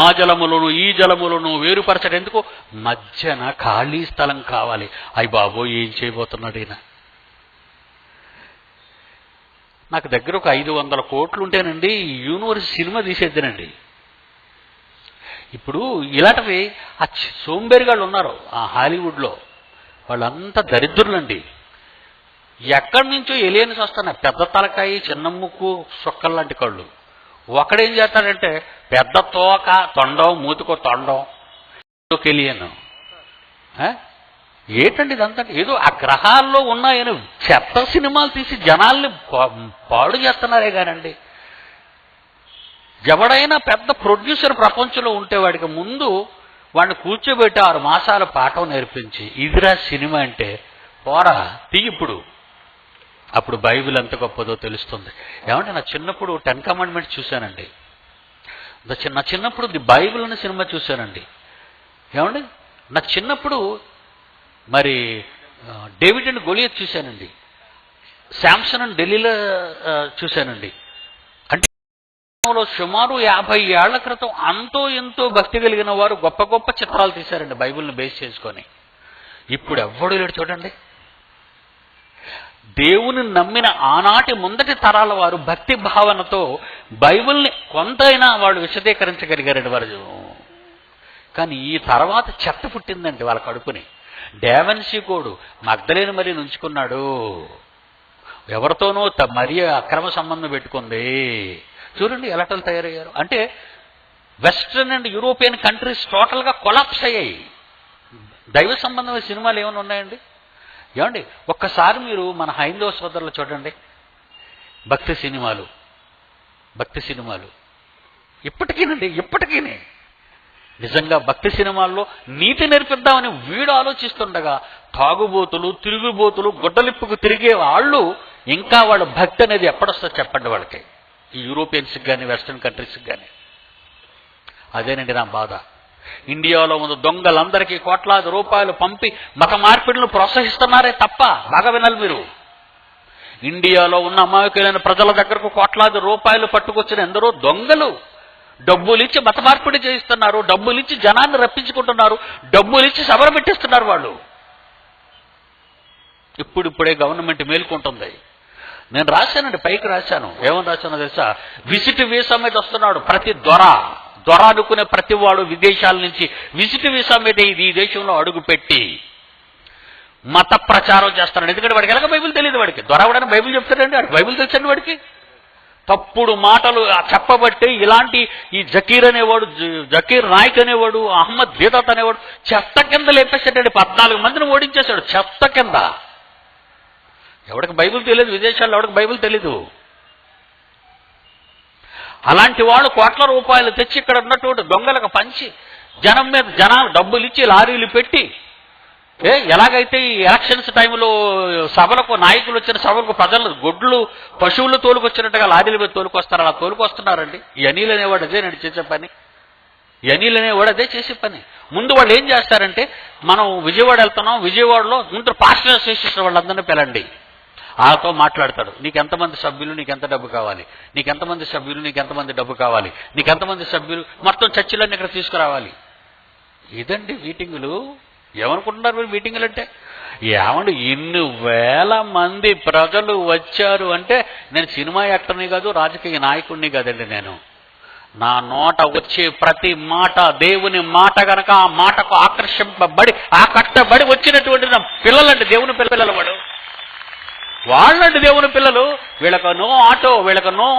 ఆ జలములను ఈ జలములను వేరుపరచడం ఎందుకు? మధ్యన ఖాళీ స్థలం కావాలి. అయ్య బాబో, ఏం చేయబోతున్నాడు ఈయన? నాకు దగ్గర ఒక 500 కోట్లు ఉంటేనండి యూనివర్స్ సినిమా తీసేద్దానండి. ఇప్పుడు ఇలాంటివి ఆ సోంబేరిగాళ్ళు ఉన్నారు ఆ హాలీవుడ్లో, వాళ్ళంతా దరిద్రులండి. ఎక్కడి నుంచో ఎలియన్స్ వస్తున్నాయి. పెద్ద తలకాయి, చిన్న ముక్కు, సొక్కలు లాంటి కళ్ళు. ఒకడేం చేస్తాడంటే పెద్ద తోక, తొండం, మూతికో తొండం, ఎలియన్. ఏంటండి ఇదంతా? ఏదో ఆ గ్రహాల్లో ఉన్నాయని చెత్త సినిమాలు తీసి జనాల్ని పాడు చేస్తున్నారే కానండి. ఎవడైనా పెద్ద ప్రొడ్యూసర్ ప్రపంచంలో ఉంటే వాడికి ముందు వాడిని కూర్చోబెట్టి 6 మాసాల పాఠం నేర్పించి ఇదిరా సినిమా అంటే పోరా తీయిప్పుడు. అప్పుడు బైబిల్ ఎంత గొప్పదో తెలుస్తుంది. ఏమంటే నా చిన్నప్పుడు 10 కమాండ్మెంట్స్ చూశానండి. నా చిన్నప్పుడు ది బైబిల్ అనే సినిమా చూశానండి. ఏమండి నా చిన్నప్పుడు మరి డేవిడ్ అండ్ గొలియత్ చూశానండి. శాంసన్ అండ్ ఢిల్లీలో చూశానండి. అంటే సుమారు 50 ఏళ్ల క్రితం అంతో ఎంతో భక్తి కలిగిన వారు గొప్ప గొప్ప చిత్రాలు తీశారండి బైబిల్ని బేస్ చేసుకొని. ఇప్పుడు ఎవ్వడూ లేడు చూడండి. దేవుని నమ్మిన ఆనాటి ముందటి తరాల వారు భక్తి భావనతో బైబిల్ని కొంతైనా వాళ్ళు విశదీకరించగలిగారండి వారు. కానీ ఈ తర్వాత చెత్త పుట్టిందండి వాళ్ళ కడుపుని. డావిన్సీ కోడు మగ్దలేని మరి నుంచుకున్నాడు. ఎవరితోనో మరీ అక్రమ సంబంధం పెట్టుకుంది. చూడండి ఎలాటలు తయారయ్యారు. అంటే వెస్ట్రన్ అండ్ యూరోపియన్ కంట్రీస్ టోటల్గా కొలాప్స్ అయ్యాయి. దైవ సంబంధమైన సినిమాలు ఏమైనా ఉన్నాయండి? ఏమండి ఒక్కసారి మీరు మన హైందవ సోదరులు చూడండి. భక్తి సినిమాలు ఇప్పటికీ నిజంగా భక్తి సినిమాల్లో నీతి నేర్పిద్దామని వీడు ఆలోచిస్తుండగా తాగుబోతులు, తిరుగుబోతులు, గుడ్డలిప్పుకు తిరిగే వాళ్ళు ఇంకా వాళ్ళ భక్తి అనేది ఎప్పుడొస్తుందో చెప్పండి వాళ్ళకి, ఈ యూరోపియన్స్కి కానీ వెస్ట్రన్ కంట్రీస్కి కానీ. అదేనండి నా బాధ. ఇండియాలో ఉన్న దొంగలందరికీ కోట్లాది రూపాయలు పంపి మత మార్పిడులను ప్రోత్సహిస్తున్నారే తప్ప, బాగా వినాలి మీరు, ఇండియాలో ఉన్న అమాయకులైన ప్రజల దగ్గరకు కోట్లాది రూపాయలు పట్టుకొచ్చిన ఎందరో దొంగలు డబ్బులిచ్చి మత మార్పిడి చేయిస్తున్నారు, డబ్బులిచ్చి జనాన్ని రప్పించుకుంటున్నారు, డబ్బులిచ్చి సభర పెట్టిస్తున్నారు వాళ్ళు. ఇప్పుడిప్పుడే గవర్నమెంట్ మేల్కొంటుంది. నేను రాశానండి, పైకి రాశాను. ఏమని రాశానో తెలుసా? విజిట్ వీసా మీద వస్తున్నాడు ప్రతి దొర అనుకునే ప్రతి వాడు విదేశాల నుంచి విజిట్ వీసా మీద ఈ దేశంలో అడుగుపెట్టి మత ప్రచారం చేస్తున్నాడు. ఎందుకంటే వాడికి ఎలాగ బైబిల్ తెలియదు. వాడికి దొరవడానికి బైబిల్ చెప్తాడండి, వాడికి బైబిల్ తెలుసండి. వాడికి తప్పుడు మాటలు చెప్పబట్టి ఇలాంటి ఈ జకీర్ అనేవాడు, జకీర్ నాయక్ అనేవాడు, అహ్మద్ దీదాత్ అనేవాడు చెత్త కింద లేపేసాడండి. 14 మందిని ఓడించేశాడు చెత్త కింద. ఎవడికి బైబిల్ తెలియదు, విదేశాల్లో ఎవడికి బైబిల్ తెలీదు. అలాంటి వాళ్ళు కోట్ల రూపాయలు తెచ్చి ఇక్కడ ఉన్నటువంటి దొంగలకు పంచి జనాలు డబ్బులు ఇచ్చి లారీలు పెట్టి ఎలాగైతే ఈ ఎలక్షన్స్ టైంలో సభలకు నాయకులు వచ్చిన సభలకు ప్రజలు గొడ్లు పశువులు తోలుకొచ్చినట్టుగా లారీల మీద తోలుకొస్తారు, అలా తోలుకొస్తున్నారండి. ఈ అనిల్ అనేవాడు అదే నేను చేసే పని. ముందు వాళ్ళు ఏం చేస్తారంటే, మనం విజయవాడ వెళ్తున్నాం, విజయవాడలో ముందు పాస్టర్ అసోసియేషన్ వాళ్ళందరినీ పిలండి, వాళ్ళతో మాట్లాడతాడు. నీకెంతమంది సభ్యులు, నీకెంత డబ్బు కావాలి, నీకెంతమంది సభ్యులు, నీకెంతమంది డబ్బు కావాలి, నీకెంతమంది సభ్యులు, మొత్తం చర్చిలన్నీ ఇక్కడ తీసుకురావాలి. ఇదండి మీటింగులు. ఏమనుకుంటున్నారు మీరు మీటింగులు అంటే? ఏమండి ఇన్ని వేల మంది ప్రజలు వచ్చారు అంటే నేను సినిమా యాక్టర్ని కాదు, రాజకీయ నాయకుడిని కాదండి. నేను నా నోట వచ్చే ప్రతి మాట దేవుని మాట గనక ఆ మాటకు ఆకట్టబడి వచ్చినటువంటి నా పిల్లలండి, దేవుని పిల్లలు. వాళ్ళండి దేవుని పిల్లలు. వీళ్ళకు నో ఆటో, వీళ్ళకు no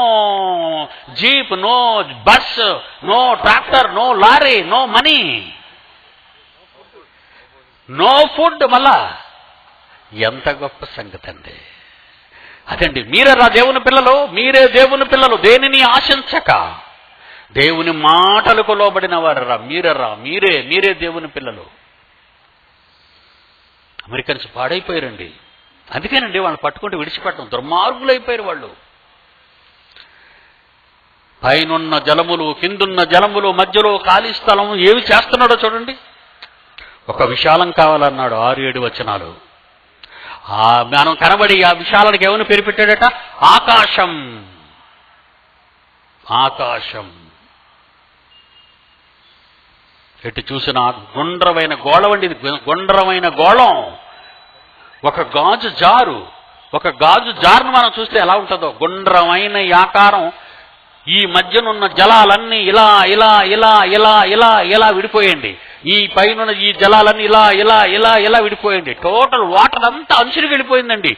jeep, no bus, no tractor, no lorry, no money, no food. మళ్ళా ఎంత గొప్ప సంగతి అండి అదండి. మీరేరా దేవుని పిల్లలు, మీరే దేవుని పిల్లలు. దేనిని ఆశించక దేవుని మాటలకు లోబడిన వారరా మీరే దేవుని పిల్లలు. అమెరికన్స్ పాడైపోయారండి. అందుకేనండి వాళ్ళని పట్టుకుంటే విడిచిపెట్టడం, దుర్మార్గులు అయిపోయారు వాళ్ళు. పైనున్న జలములు, కిందున్న జలములు, మధ్యలో ఖాళీ స్థలం ఏమి చేస్తున్నాడో చూడండి. ఒక విశాలం కావాలన్నాడు 6-7 వచనాలు. మనం కనబడి ఆ విశాలానికి ఏమని పేరు పెట్టాడట? ఆకాశం. ఆకాశం ఎటు చూసిన గుండ్రమైన గోళం అండి. గుండ్రమైన గోళం. ఒక గాజు జారును మనం చూస్తే ఎలా ఉంటుందో గుండ్రమైన ఆకారం. ఈ మధ్యనున్న జలాలన్నీ ఇలా ఇలా ఇలా ఇలా ఇలా ఇలా విడిపోయండి. ఈ పైన ఈ జలాలన్నీ ఇలా ఇలా ఇలా ఇలా విడిపోయింది. టోటల్ వాటర్ అంతా అంచులకు వెళ్ళిపోయిందండి.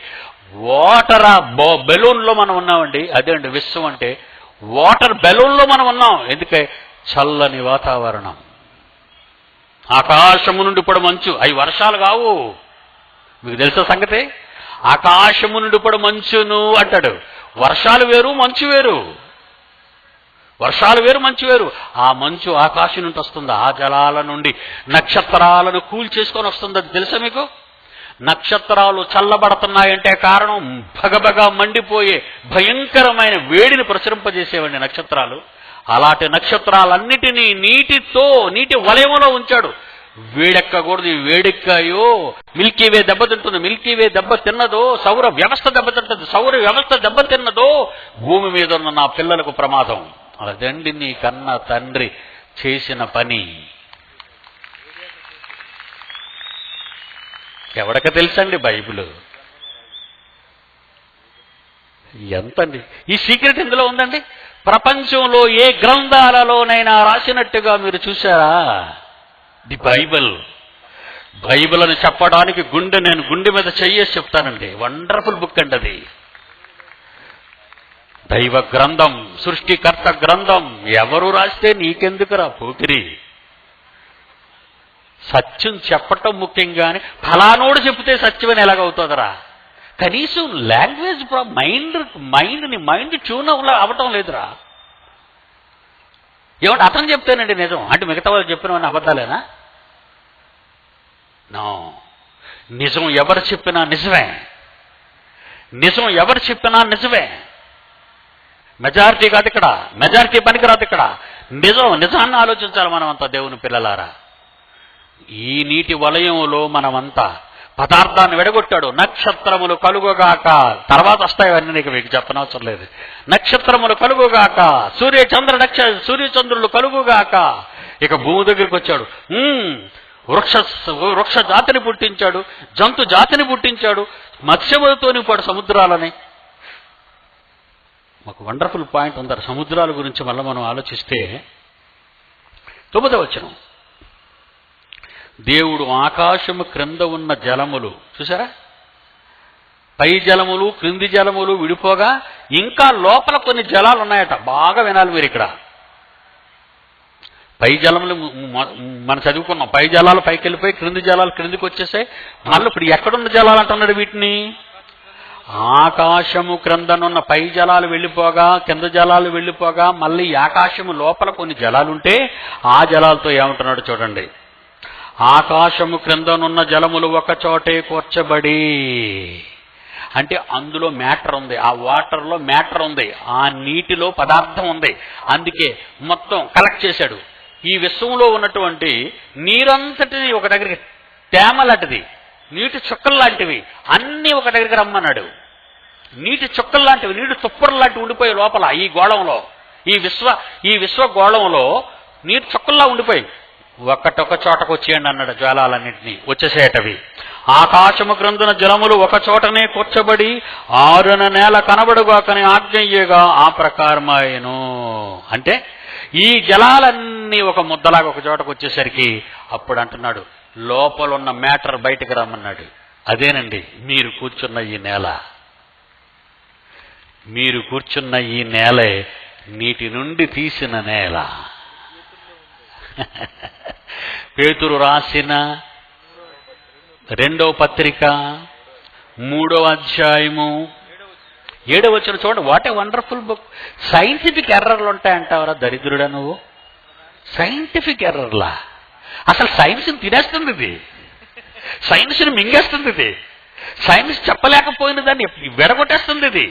వాటర్ బెలూన్లో మనం ఉన్నామండి. అదే అండి విశ్వం అంటే. వాటర్ బెలూన్లో మనం ఉన్నాం. ఎందుకే? చల్లని వాతావరణం. ఆకాశము నుండి పడు మంచు. అవి వర్షాలు కావు. మీకు తెలుసా సంగతి? ఆకాశము నుండి పడు మంచును అంటాడు. వర్షాలు వేరు, మంచు వేరు. వర్షాలు వేరు, మంచు వేరు. ఆ మంచు ఆకాశం నుండి వస్తుంది. ఆ జలాల నుండి నక్షత్రాలను కూల్చేసుకొని వస్తుంది. అది తెలుసా మీకు? నక్షత్రాలు చల్లబడుతున్నాయంటే కారణం భగభగా మండిపోయే భయంకరమైన వేడిని ప్రసరింపజేసేవండి నక్షత్రాలు. అలాంటి నక్షత్రాలన్నిటినీ నీటి వలయంలో ఉంచాడు. వేడెక్కకూడదు. వేడెక్కాయో మిల్కీవే దెబ్బతింటుంది. మిల్కీవే దెబ్బ తిన్నదో సౌర వ్యవస్థ దెబ్బతింటుంది. సౌర వ్యవస్థ దెబ్బతిన్నదో భూమి మీద ఉన్న నా పిల్లలకు ప్రమాదం. అదండి నీ కన్న తండ్రి చేసిన పని. ఎవడక తెలుసండి బైబిల్ ఎంతండి. ఈ సీక్రెట్ ఇందులో ఉందండి. ప్రపంచంలో ఏ గ్రంథాలలోనైనా రాసినట్టుగా మీరు చూసారా? ది బైబిల్ అని చెప్పడానికి నేను గుండె మీద చెయ్యేసి చెప్తానండి. వండర్ఫుల్ బుక్ అండి అది. దైవ గ్రంథం, సృష్టికర్త గ్రంథం. ఎవరు రాస్తే నీకెందుకురా పోకిరి? సత్యం చెప్పటం ముఖ్యంగానే ఫలానోడు చెప్తే సత్యమని ఎలాగవుతుందరా? కనీసం లాంగ్వేజ్ మైండ్ ట్యూన్ అవ్వటం లేదురా. ఏమంటే అతను చెప్తేనండి నిజం అంటే మిగతా వాళ్ళు చెప్పినవన్నీ అబద్ధాలేనా? నో. నిజం ఎవరు చెప్పినా నిజమే. నిజం ఎవరు చెప్పినా నిజమే. మెజారిటీ కాదు ఇక్కడ. మెజారిటీ పనికిరాదు ఇక్కడ. నిజాన్ని ఆలోచించాలి మనమంతా దేవుని పిల్లలారా. ఈ నీటి వలయంలో మనమంతా పదార్థాన్ని విడగొట్టాడు. నక్షత్రములు కలుగుగాక. తర్వాత వస్తాయవన్నీ మీకు చెప్పనవసరం లేదు. నక్షత్రములు కలుగుగాక, సూర్యచంద్రులు కలుగుగాక. ఇక భూమి దగ్గరికి వచ్చాడు. వృక్ష జాతిని పుట్టించాడు, జంతు జాతిని పుట్టించాడు, మత్స్యములతోని పాటు సముద్రాలని. మాకు వండర్ఫుల్ పాయింట్ ఉంది సముద్రాల గురించి. మళ్ళీ మనం ఆలోచిస్తే 9వ వచనం, దేవుడు ఆకాశము క్రింద ఉన్న జలములు చూసారా, పై జలములు క్రింది జలములు విడిపోగా ఇంకా లోపల కొన్ని జలాలు ఉన్నాయట. బాగా వినాలి మీరు ఇక్కడ. పై జలములు మనం చదువుకున్నాం. పై జలాలు పైకి వెళ్ళిపోయి క్రింది జలాలు క్రిందికి వచ్చేసాయి. మళ్ళీ ఇప్పుడు ఎక్కడున్న జలాలు అంటున్నాడు వీటిని? ఆకాశము క్రిందనున్న పై జలాలు వెళ్ళిపోగా కింద జలాలు వెళ్ళిపోగా మళ్ళీ ఆకాశము లోపల కొన్ని జలాలుంటే ఆ జలాలతో ఏమంటున్నాడు చూడండి. ఆకాశము క్రిందనున్న జలములు ఒక చోటే కూర్చబడి, అంటే అందులో మ్యాటర్ ఉంది. ఆ వాటర్లో మ్యాటర్ ఉంది. ఆ నీటిలో పదార్థం ఉంది. అందుకే మొత్తం కలెక్ట్ చేశాడు. ఈ విశ్వంలో ఉన్నటువంటి నీరంతటిని ఒక దగ్గరికి, తేమ లాంటిది, నీటి చుక్కలు లాంటివి అన్నీ ఒక దగ్గరికి రమ్మన్నాడు. నీటి చుక్కలు లాంటివి, నీటి తుప్పరు లాంటివి ఉండిపోయి లోపల ఈ గోళంలో, ఈ విశ్వ గోళంలో నీటి చుక్కల్లా ఉండిపోయి ఒక్కటొక చోటకు వచ్చేయండి అన్నాడు. జ్వాలాలన్నింటినీ వచ్చేసేటవి. ఆకాశము క్రిందన జలములు ఒక చోటనే కూర్చబడి ఆరున నేల కనబడుగాకని ఆజ్ఞయ్యగా ఆ ప్రకారమాయను. అంటే ఈ జలాలన్నీ ఒక ముద్దలాగా ఒక చోటకు వచ్చేసరికి అప్పుడు అంటున్నాడు, లోపలున్న మ్యాటర్ బయటకు రమ్మన్నాడు. అదేనండి మీరు కూర్చున్న ఈ నేల. మీరు కూర్చున్న ఈ నేలే నీటి నుండి తీసిన నేల. పేతురు రాసిన 2వ పత్రిక 3వ అధ్యాయము 7వ వచనం చూడండి. What a wonderful book. Scientific ఎర్రర్లు ఉంటాయంటావరా దరిద్రుడా నువ్వు? సైంటిఫిక్ ఎర్రర్లా? అసలు సైన్స్ని తినేస్తుంది ఇది, సైన్స్ని మింగేస్తుంది ఇది, సైన్స్ చెప్పలేకపోయిన దాన్ని వెడగొట్టేస్తుంది ఇది.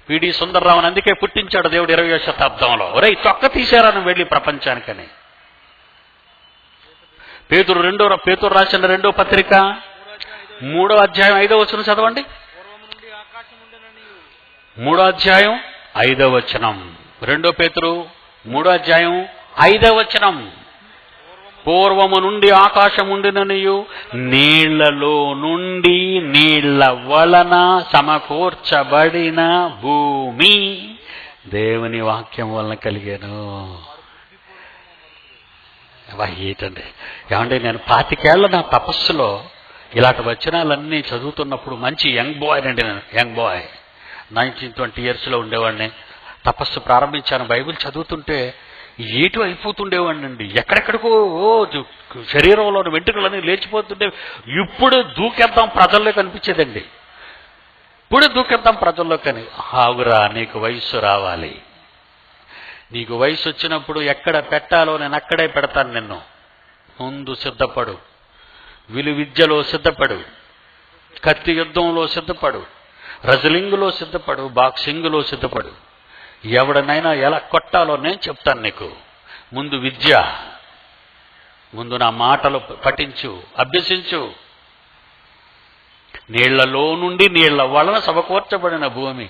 పిడి సుందర్రావుని అందుకే పుట్టించాడు దేవుడు 20వ శతాబ్దంలో. ఒరే తొక్క తీశారా నువ్వు వెళ్ళి ప్రపంచానికని. పేతురు రాసిన 2వ పత్రిక 3వ అధ్యాయం 5వ వచనం చదవండి. 3వ అధ్యాయం 5వ వచనం. 2 పేతురు 3వ అధ్యాయం 5వ వచనం. పూర్వము నుండి ఆకాశం ఉండిననియు నీళ్లలో నుండి నీళ్ల వలన సమకూర్చబడిన భూమి దేవుని వాక్యం వలన కలిగాను. ఏంటండి ఏమంటే, నేను 25 ఏళ్ల నా తపస్సులో ఇలాంటి వచనాలన్నీ చదువుతున్నప్పుడు మంచి యంగ్ బాయ్ అండి. నేను యంగ్ బాయ్ 19-20 ఇయర్స్లో ఉండేవాడిని. తపస్సు ప్రారంభించాను. బైబిల్ చదువుతుంటే ఏటు అయిపోతుండేవాడిని అండి. ఎక్కడెక్కడికో శరీరంలోని వెంట్రుకలన్నీ లేచిపోతుండే. ఇప్పుడు దూకేద్దాం ప్రజల్లోకి అనిపించేదండి. ఇప్పుడు దూకేద్దాం ప్రజల్లోకని. ఆగురా, నీకు వయస్సు రావాలి. నీకు వయసు వచ్చినప్పుడు ఎక్కడ పెట్టాలో నేను అక్కడే పెడతాను నిన్ను. ముందు సిద్ధపడు. విలువిద్యలో సిద్ధపడు, కత్తి యుద్ధంలో సిద్ధపడు, రెజ్లింగ్లో సిద్ధపడు, బాక్సింగ్లో సిద్ధపడు. ఎవడనైనా ఎలా కొట్టాలో నేను చెప్తాను నీకు. ముందు విద్య, ముందు నా మాటలు పఠించు, అభ్యసించు. నీళ్లలో నుండి నీళ్ల వలన సమకూర్చబడిన భూమి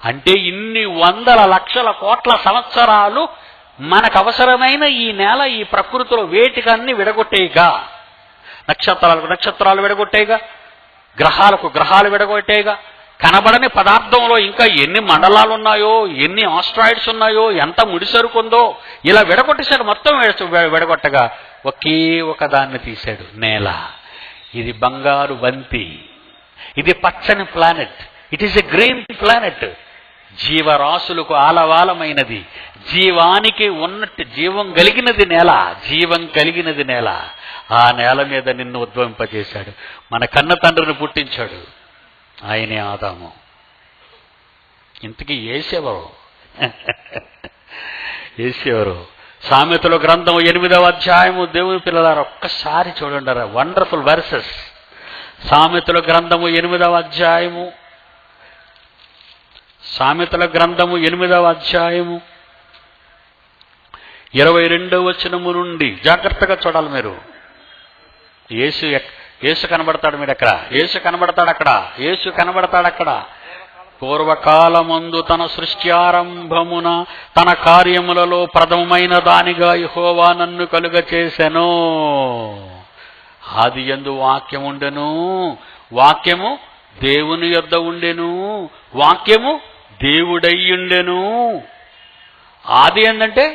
అంటే ఇన్ని వందల లక్షల కోట్ల సంవత్సరాలు మనకు అవసరమైన ఈ నేల, ఈ ప్రకృతిలో వేటికన్నీ విడగొట్టేయగా, నక్షత్రాలు విడగొట్టేయగా, గ్రహాలకు గ్రహాలు విడగొట్టేయగా, కనబడని పదార్థంలో ఇంకా ఎన్ని మండలాలు ఉన్నాయో, ఎన్ని ఆస్ట్రాయిడ్స్ ఉన్నాయో, ఎంత ముడిసరుకుందో ఇలా విడగొట్టేశాడు. మొత్తం విడగొట్టగా ఒకే ఒక దాన్ని తీశాడు, నేల. ఇది బంగారు బంతి, ఇది పచ్చని planet, it is a green planet. జీవరాశులకు ఆలవాలమైనది, జీవానికి ఉన్నట్టు జీవం కలిగినది నేల, జీవం కలిగినది నేల. ఆ నేల మీద నిన్ను ఉద్భవింపజేశాడు. మన కన్న తండ్రిని పుట్టించాడు, ఆయనే ఆదాము. ఇంతకీ ఏసేవరు? ఏసేవరు? సామెతల గ్రంథం 8వ అధ్యాయము. దేవుని పిల్లలారా ఒక్కసారి చూడండి, వండర్ఫుల్ వర్సెస్. సామెతల గ్రంథము 8వ అధ్యాయము, సామెతల గ్రంథము 8వ అధ్యాయము 22వ వచనము నుండి జాగ్రత్తగా చూడాలి మీరు. యేసు కనబడతాడు. మీరు ఎక్కడ? యేసు కనబడతాడు అక్కడ, యేసు కనబడతాడు అక్కడ. పూర్వకాలమందు తన సృష్టి ఆరంభమున తన కార్యములలో ప్రథమమైన దానిగా యెహోవా నన్ను కలుగ చేసెను. ఆది యందు వాక్యము ఉండెను, వాక్యము దేవుని యొద్ద ఉండెను, వాక్యము దేవుడయ్యుండెను. ఆది ఏంటంటే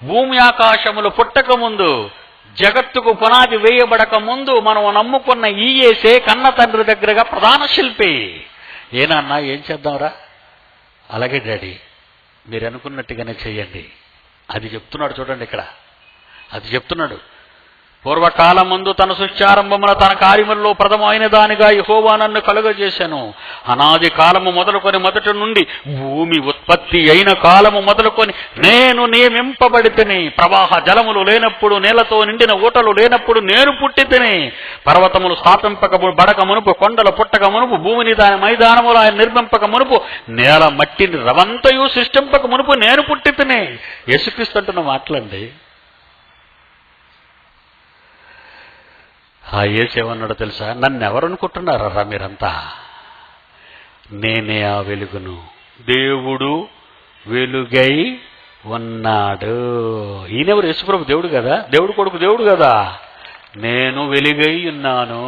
భూమి ఆకాశములు పుట్టక ముందు, జగత్తుకు పునాది వేయబడక ముందు మనం నమ్ముకున్న ఈ యేసే కన్న తండ్రి దగ్గరగా ప్రధాన శిల్పి. ఏనన్నా ఏం చేద్దాంరా? అలాగే డాడీ, మీరు అనుకున్నట్టుగానే చెయ్యండి. అది చెప్తున్నాడు చూడండి ఇక్కడ, అది చెప్తున్నాడు. పూర్వకాలమందు తన సృష్టారంభమున తన కార్యములలో ప్రథమైన దానిగా యెహోవా నన్ను కలుగజేశాను. అనాది కాలము మొదలుకొని మొదటి నుండి భూమి ఉత్పత్తి అయిన కాలము మొదలుకొని నేను నియమింపబడితిని. ప్రవాహ జలములు లేనప్పుడు, నేలతో నిండిన ఊటలు లేనప్పుడు నేను పుట్టితిని. పర్వతములు స్థాపింపక బడక మునుపు, కొండలు పుట్టక మునుపు, భూమిని దాని మైదానములు ఆయన నిర్మింపక మునుపు, నేల మట్టిని రవంతయు సృష్టింపక మునుపు నేను పుట్టితిని. యేసుక్రీస్తు అంటున్న మాటలండి. ఆ యేసు ఏమన్నాడో తెలుసా? నన్ను ఎవరు అనుకుంటున్నారా మీరంతా? నేనే ఆ వెలుగును. దేవుడు వెలుగై ఉన్నాడు. ఈయనెవరు? యేసుప్రభు దేవుడు కదా, దేవుడు కొడుకు దేవుడు కదా. నేను వెలుగై ఉన్నాను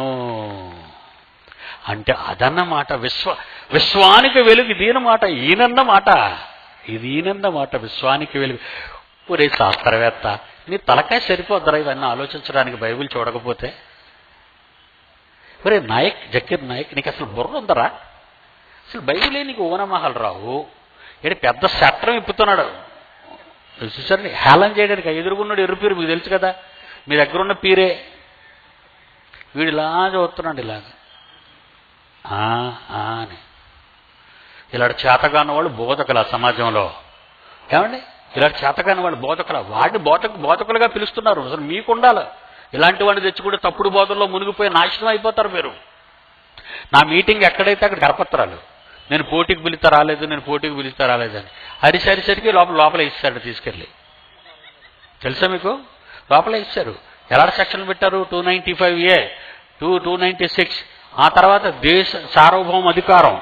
అంటే అదన్నమాట. విశ్వానికి వెలుగు ఇదన్నమాట. ఈయనన్నమాట, ఇది ఈయనన్నమాట. విశ్వానికి వెలుగు. ఒరే శాస్త్రవేత్త, నీ తలకాయ సరిపోద్దరా ఇవన్నీ ఆలోచించడానికి బైబిల్ చూడకపోతే? ఒరే నాయక్, జకీర్ నాయక్, నీకు అసలు బుర్ర ఉందరా? అసలు బైబిలే నీకు ఓనమహల్ రావు. ఇక్కడ పెద్ద చట్టం ఇప్పుతున్నాడు చూసారండి, హేళన చేయడానికి. ఎదురుగున్నాడు ఎర్రపీరు, మీకు తెలుసు కదా, మీ దగ్గర ఉన్న పీరే. వీడు ఇలా చదువుతున్నాడు ఇలాగ అని. ఇలాంటి చేతగాని వాళ్ళు బోధకుల సమాజంలో. ఏమండి, ఇలాంటి చేతగాని వాళ్ళు బోధకుల, వాడిని బోధకులుగా పిలుస్తున్నారు. అసలు మీకు ఉండాలి. ఇలాంటి వాడిని తెచ్చుకుంటే తప్పుడు బోధనలో మునిగిపోయి నాశనం అయిపోతారు మీరు. నా మీటింగ్ ఎక్కడైతే అక్కడ కరపత్రాలు, నేను పోటీకి పిలిస్తే రాలేదు, నేను పోటీకి పిలిస్తే రాలేదని అరిసరికి లోపల ఇస్తాడు తీసుకెళ్ళి. తెలుసా మీకు? లోపల ఇచ్చారు. ఎలాంటి సెక్షన్లు పెట్టారు? 295A, 296. ఆ తర్వాత దేశ సార్వభౌమ అధికారం,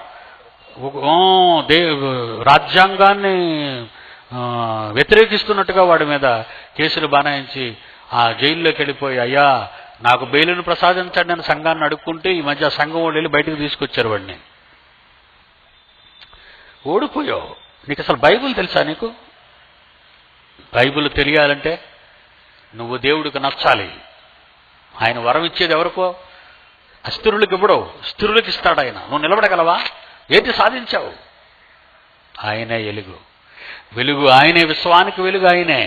రాజ్యాంగాన్ని వ్యతిరేకిస్తున్నట్టుగా వాడి మీద కేసులు బనాయించి ఆ జైల్లోకి వెళ్ళిపోయి, అయ్యా నాకు బెయిలును ప్రసాదించండి అని సంఘాన్ని అడుక్కుంటే ఈ మధ్య ఆ సంఘం వాళ్ళు వెళ్ళి బయటకు తీసుకొచ్చారు వాడిని. ఓడిపోయావు. నీకు అసలు బైబిల్ తెలుసా? నీకు బైబిల్ తెలియాలంటే నువ్వు దేవుడికి నచ్చాలి. ఆయన వరం ఇచ్చేది ఎవరికో? అస్థిరులకు ఇవ్వడవు, స్థిరులకు ఇస్తాడు ఆయన. నువ్వు నిలబడగలవా? ఏంటి సాధించావు? ఆయనే వెలుగు ఆయనే, విశ్వానికి వెలుగు ఆయనే.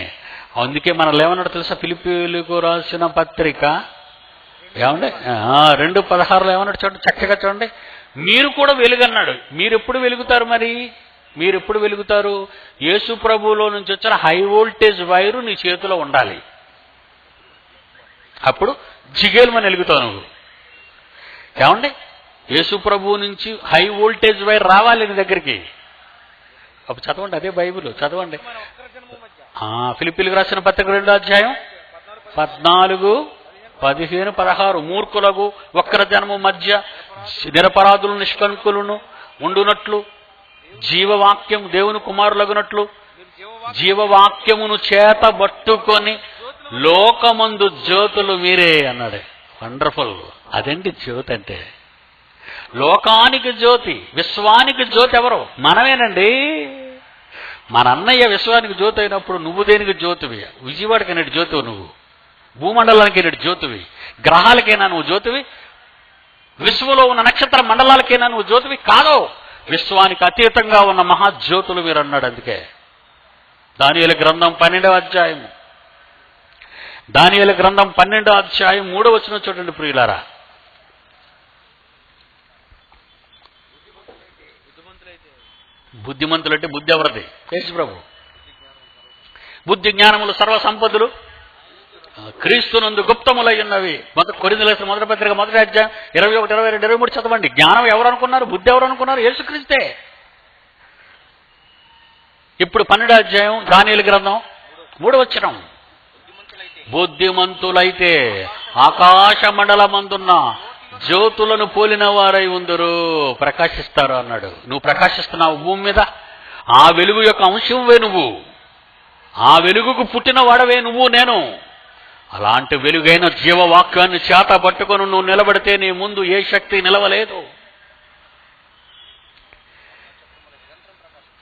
అందుకే మనం ఏమన్నాడు తెలుసా? ఫిలిప్పీయులకు రాసిన పత్రిక ఏమండి 2:16 ఏమన్నాడు చూడండి, చక్కగా చూడండి. మీరు కూడా వెలుగన్నాడు. మీరు ఎప్పుడు వెలుగుతారు? మరి మీరు ఎప్పుడు వెలుగుతారు? యేసు ప్రభువులో నుంచి వచ్చిన హై వోల్టేజ్ వైరు నీ చేతిలో ఉండాలి. అప్పుడు జిగేలుమని వెలుగుతావు నువ్వు. ఏమండి, యేసు ప్రభువు నుంచి హై వోల్టేజ్ వైర్ రావాలి నీ దగ్గరికి. అప్పుడు చదవండి, అదే బైబిల్ చదవండి. ఫిలిప్పీయులకు రాసిన పత్రిక 2:14, 15, 16. మూర్ఖులకు వక్ర జనము మధ్య నిరపరాధులు నిష్కంకులను ఉండునట్లు జీవవాక్యం దేవుని కుమారులగునట్లు జీవవాక్యమును చేతబట్టుకొని లోకమందు జ్యోతులు మీరే అన్నాడు. వండర్ఫుల్. అదేంటి జ్యోతి అంటే? లోకానికి జ్యోతి, విశ్వానికి జ్యోతి ఎవరు? మనమేనండి. మన అన్నయ్య విశ్వానికి జ్యోతి అయినప్పుడు నువ్వు దేనికి జ్యోతివి? విజయవాడకి నేటి జ్యోతివి నువ్వు, భూమండలానికి నేటి జ్యోతివి, గ్రహాలకైనా నువ్వు జ్యోతివి, విశ్వంలో ఉన్న నక్షత్ర మండలాలకైనా నువ్వు జ్యోతివి కాదు. విశ్వానికి అతీతంగా ఉన్న మహాజ్యోతులు మీరు అన్నాడు. అందుకే దానియేలు గ్రంథం 12వ అధ్యాయం, దానియేలు గ్రంథం 12వ అధ్యాయం 3వ వచనం చూడండి ప్రియులారా. బుద్ధిమంతులంటే బుద్ధి ఎవరిది? యేసు ప్రభు. బుద్ధి జ్ఞానములు సర్వ సంపదలు క్రీస్తునందు గుప్తములై ఉన్నవి. కొరింథీయులకు రాసిన మొదటి పత్రిక 1వ అధ్యాయం 21, 22, 23 చదవండి. జ్ఞానం ఎవరు అనుకున్నారు? బుద్ధి ఎవరు అనుకున్నారు? యేసుక్రీస్తే. ఇప్పుడు 12వ అధ్యాయం దానియేలు గ్రంథం 3వ వచనం, బుద్ధిమంతులైతే ఆకాశ మండలమందున్న జ్యోతులను పోలిన వారై ఉందరు, ప్రకాశిస్తారు అన్నాడు. నువ్వు ప్రకాశిస్తున్నావు భూమి మీద. ఆ వెలుగు యొక్క అంశంవే నువ్వు, ఆ వెలుగుకు పుట్టిన వాడవే నువ్వు నేను. అలాంటి వెలుగైన జీవవాక్యాన్ని చేత పట్టుకొని నువ్వు నిలబడితే నీ ముందు ఏ శక్తి నిలవలేదు.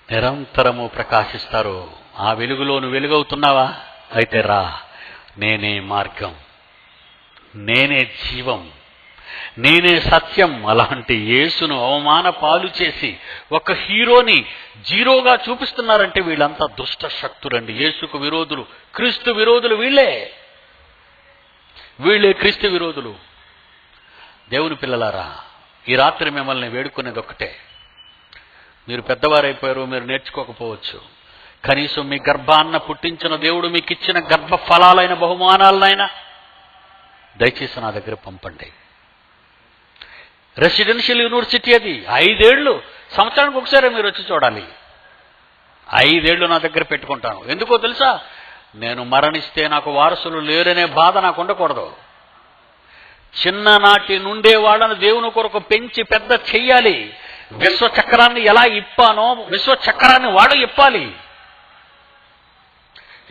నిరంతరము ప్రకాశిస్తారు. ఆ వెలుగులో నువ్వు వెలుగవుతున్నావా? అయితే రా, నేనే మార్గం, నేనే జీవం, నేనే సత్యం. అలాంటి యేసును అవమాన పాలు చేసి ఒక హీరోని జీరోగా చూపిస్తున్నారంటే వీళ్ళంతా దుష్ట శక్తులండి. యేసుకు విరోధులు, క్రీస్తు విరోధులు వీళ్ళే క్రీస్తు విరోధులు. దేవుని పిల్లలారా, ఈ రాత్రి మిమ్మల్ని వేడుకునేది ఒక్కటే. మీరు పెద్దవారైపోయారు, మీరు నేర్చుకోకపోవచ్చు. కనీసం మీ గర్భాన్న పుట్టించిన దేవుడు మీకు ఇచ్చిన గర్భ ఫలాలైన బహుమానాలనైనా దయచేసి నా దగ్గర పంపండి. రెసిడెన్షియల్ యూనివర్సిటీ అది. 5 ఏళ్ళు, సంవత్సరానికి ఒకసారి మీరు వచ్చి చూడాలి. 5 ఏళ్ళు నా దగ్గర పెట్టుకుంటాను. ఎందుకో తెలుసా? నేను మరణిస్తే నాకు వారసులు లేరనే బాధ నాకు ఉండకూడదు. చిన్ననాటి నుండే వాళ్ళను దేవుని కొరకు పెంచి పెద్ద చెయ్యాలి. విశ్వచక్రాన్ని ఎలా ఇప్పానో విశ్వచక్రాన్ని వాడు ఇప్పాలి.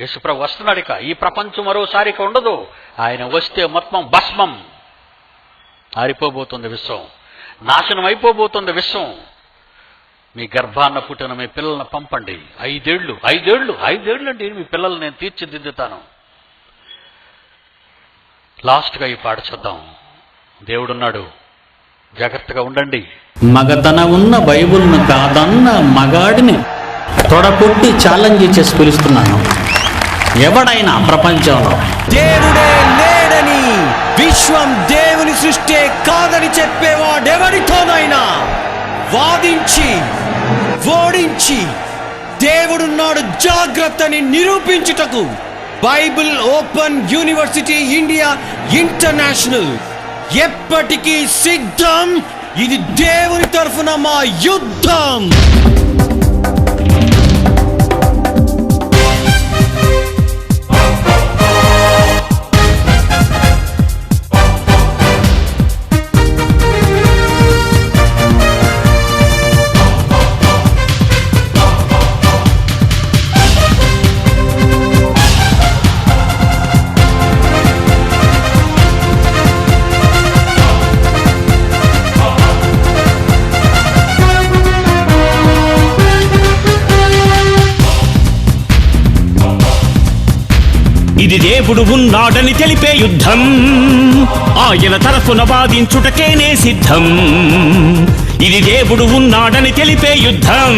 యేసుప్రభు వస్తున్నాడు. ఇక ఈ ప్రపంచం మరోసారి ఇక ఉండదు. ఆయన వస్తే మొత్తం భస్మం ఆరిపోబోతుంది, విశ్వం నాశనం అయిపోబోతుంది విశ్వం. మీ గర్భాన్న పుట్టిన మీ పిల్లల్ని పంపండి. 5 ఏళ్ళు అంటే మీ పిల్లల్ని నేను తీర్చిదిద్దుతాను. లాస్ట్గా ఈ పాట చూద్దాం. దేవుడున్నాడు, జాగ్రత్తగా ఉండండి. మగతన ఉన్న బైబుల్ను కాదన్న మగాడిని తొడకొట్టి ఛాలెంజ్ చేసి పిలుస్తున్నాను. ఎవడైనా ప్రపంచంలో దేవుడే లేడని, విశ్వం దేవుని సృష్టి కాదని చెప్పేవాడెవరితోనైనా వాదించి ఓడించి దేవుడున్నాడు జాగ్రత్తని నిరూపించుటకు Bible open university India international ఎప్పటికీ సిద్ధం. ఇది దేవుని తరఫున మా యుద్ధం. ఇది దేవుడు ఉన్నాడని తెలిపే యుద్ధం, ఆయన తరఫున వాదించుటకేనే సిద్ధం. ఇది దేవుడు ఉన్నాడని తెలిపే యుద్ధం,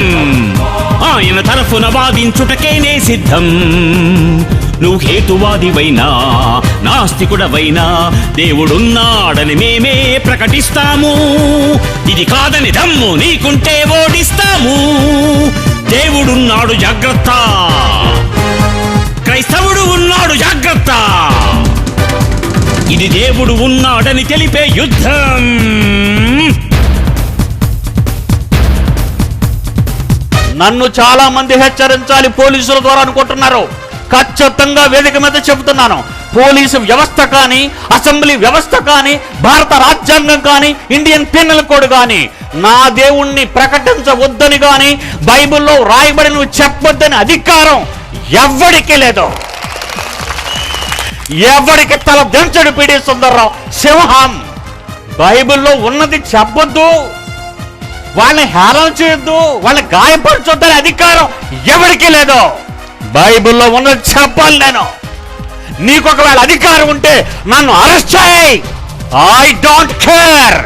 ఆయన తరఫున వాదించుటకేనే సిద్ధం. నువ్వు హేతువాదివైనా నాస్తికుడవైనా దేవుడున్నాడని మేమే ప్రకటిస్తాము. ఇది కాదని దమ్ము నీకుంటే ఓడిస్తాము. దేవుడున్నాడు జాగ్రత్త, క్రైస్తవుడు ఉన్నాడు జాగ్రత్త. ఇది దేవుడు ఉన్నాడని తెలిపే యుద్ధం. నన్ను చాలా మంది హెచ్చరించాలి పోలీసుల ద్వారా అనుకుంటున్నారు. ఖచ్చితంగా వేదిక మీద చెబుతున్నాను, పోలీసు వ్యవస్థ కానీ, అసెంబ్లీ వ్యవస్థ కానీ, భారత రాజ్యాంగం కానీ, ఇండియన్ పీనల్ కోడ్ కానీ నా దేవుణ్ణి ప్రకటించవద్దని కానీ బైబిల్లో రాయబడి నువ్వు చెప్పొద్దని అధికారం ఎవరికి లేదు. ఎవరికి తల దించడు పిడి సుందర్రావు సింహం. బైబిల్లో ఉన్నది చెప్పొద్దు, వాళ్ళని హేళన చేయొద్దు, వాళ్ళని గాయపరచొద్దని అధికారం ఎవరికి లేదు. బైబిల్లో ఉన్నది చెప్పాలి నేను. నీకు ఒకవేళ అధికారం ఉంటే నన్ను అరెస్ట్ చేయి, ఐ డోంట్ కేర్.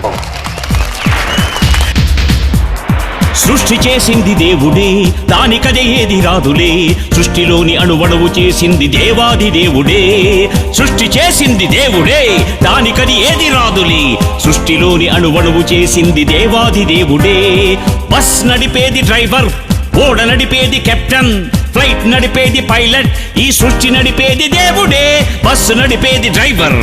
సృష్టి చేసింది దేవుడే, దానికదే ఏది రాదులే. సృష్టిలోని అణువణువు చేసింది దేవాది దేవుడే. సృష్టి చేసింది దేవుడే, దానికది ఏది రాదులే. సృష్టిలోని అణువణువు చేసింది దేవాది దేవుడే. బస్ నడిపేది డ్రైవర్, ఓడ నడిపేది కెప్టెన్, ఫ్లైట్ నడిపేది పైలట్. ఈ సృష్టి నడిపేది దేవుడే. బస్సు నడిపేది డ్రైవర్,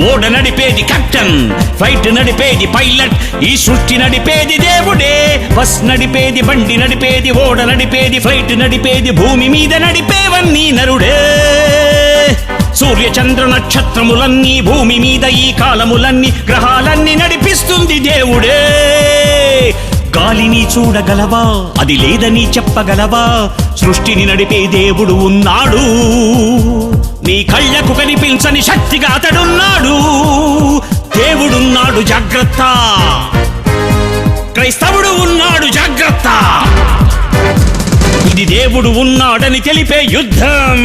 ఓడ నడిపేది కెప్టెన్, ఫ్లైట్ నడిపేది పైలట్. ఈ సృష్టి నడిపేది దేవుడే. బస్ నడిపేది, బండి నడిపేది, ఓడ నడిపేది, ఫ్లైట్ నడిపేది, భూమి మీద నడిపేవన్నీ నరుడే. సూర్య చంద్ర నక్షత్రములన్నీ, భూమి మీద ఈ కాలములన్నీ, గ్రహాలన్నీ నడిపిస్తుంది దేవుడే. గాలిని చూడగలవా, అది లేదని చెప్పగలవా? సృష్టిని నడిపే దేవుడు ఉన్నాడు. నీ కళ్ళకు కనిపించని శక్తిగా అతడున్నాడు. దేవుడున్నాడు జాగ్రత్త, క్రైస్తవుడు ఉన్నాడు జాగ్రత్త. ఇది దేవుడు ఉన్నాడని తెలిపే యుద్ధం.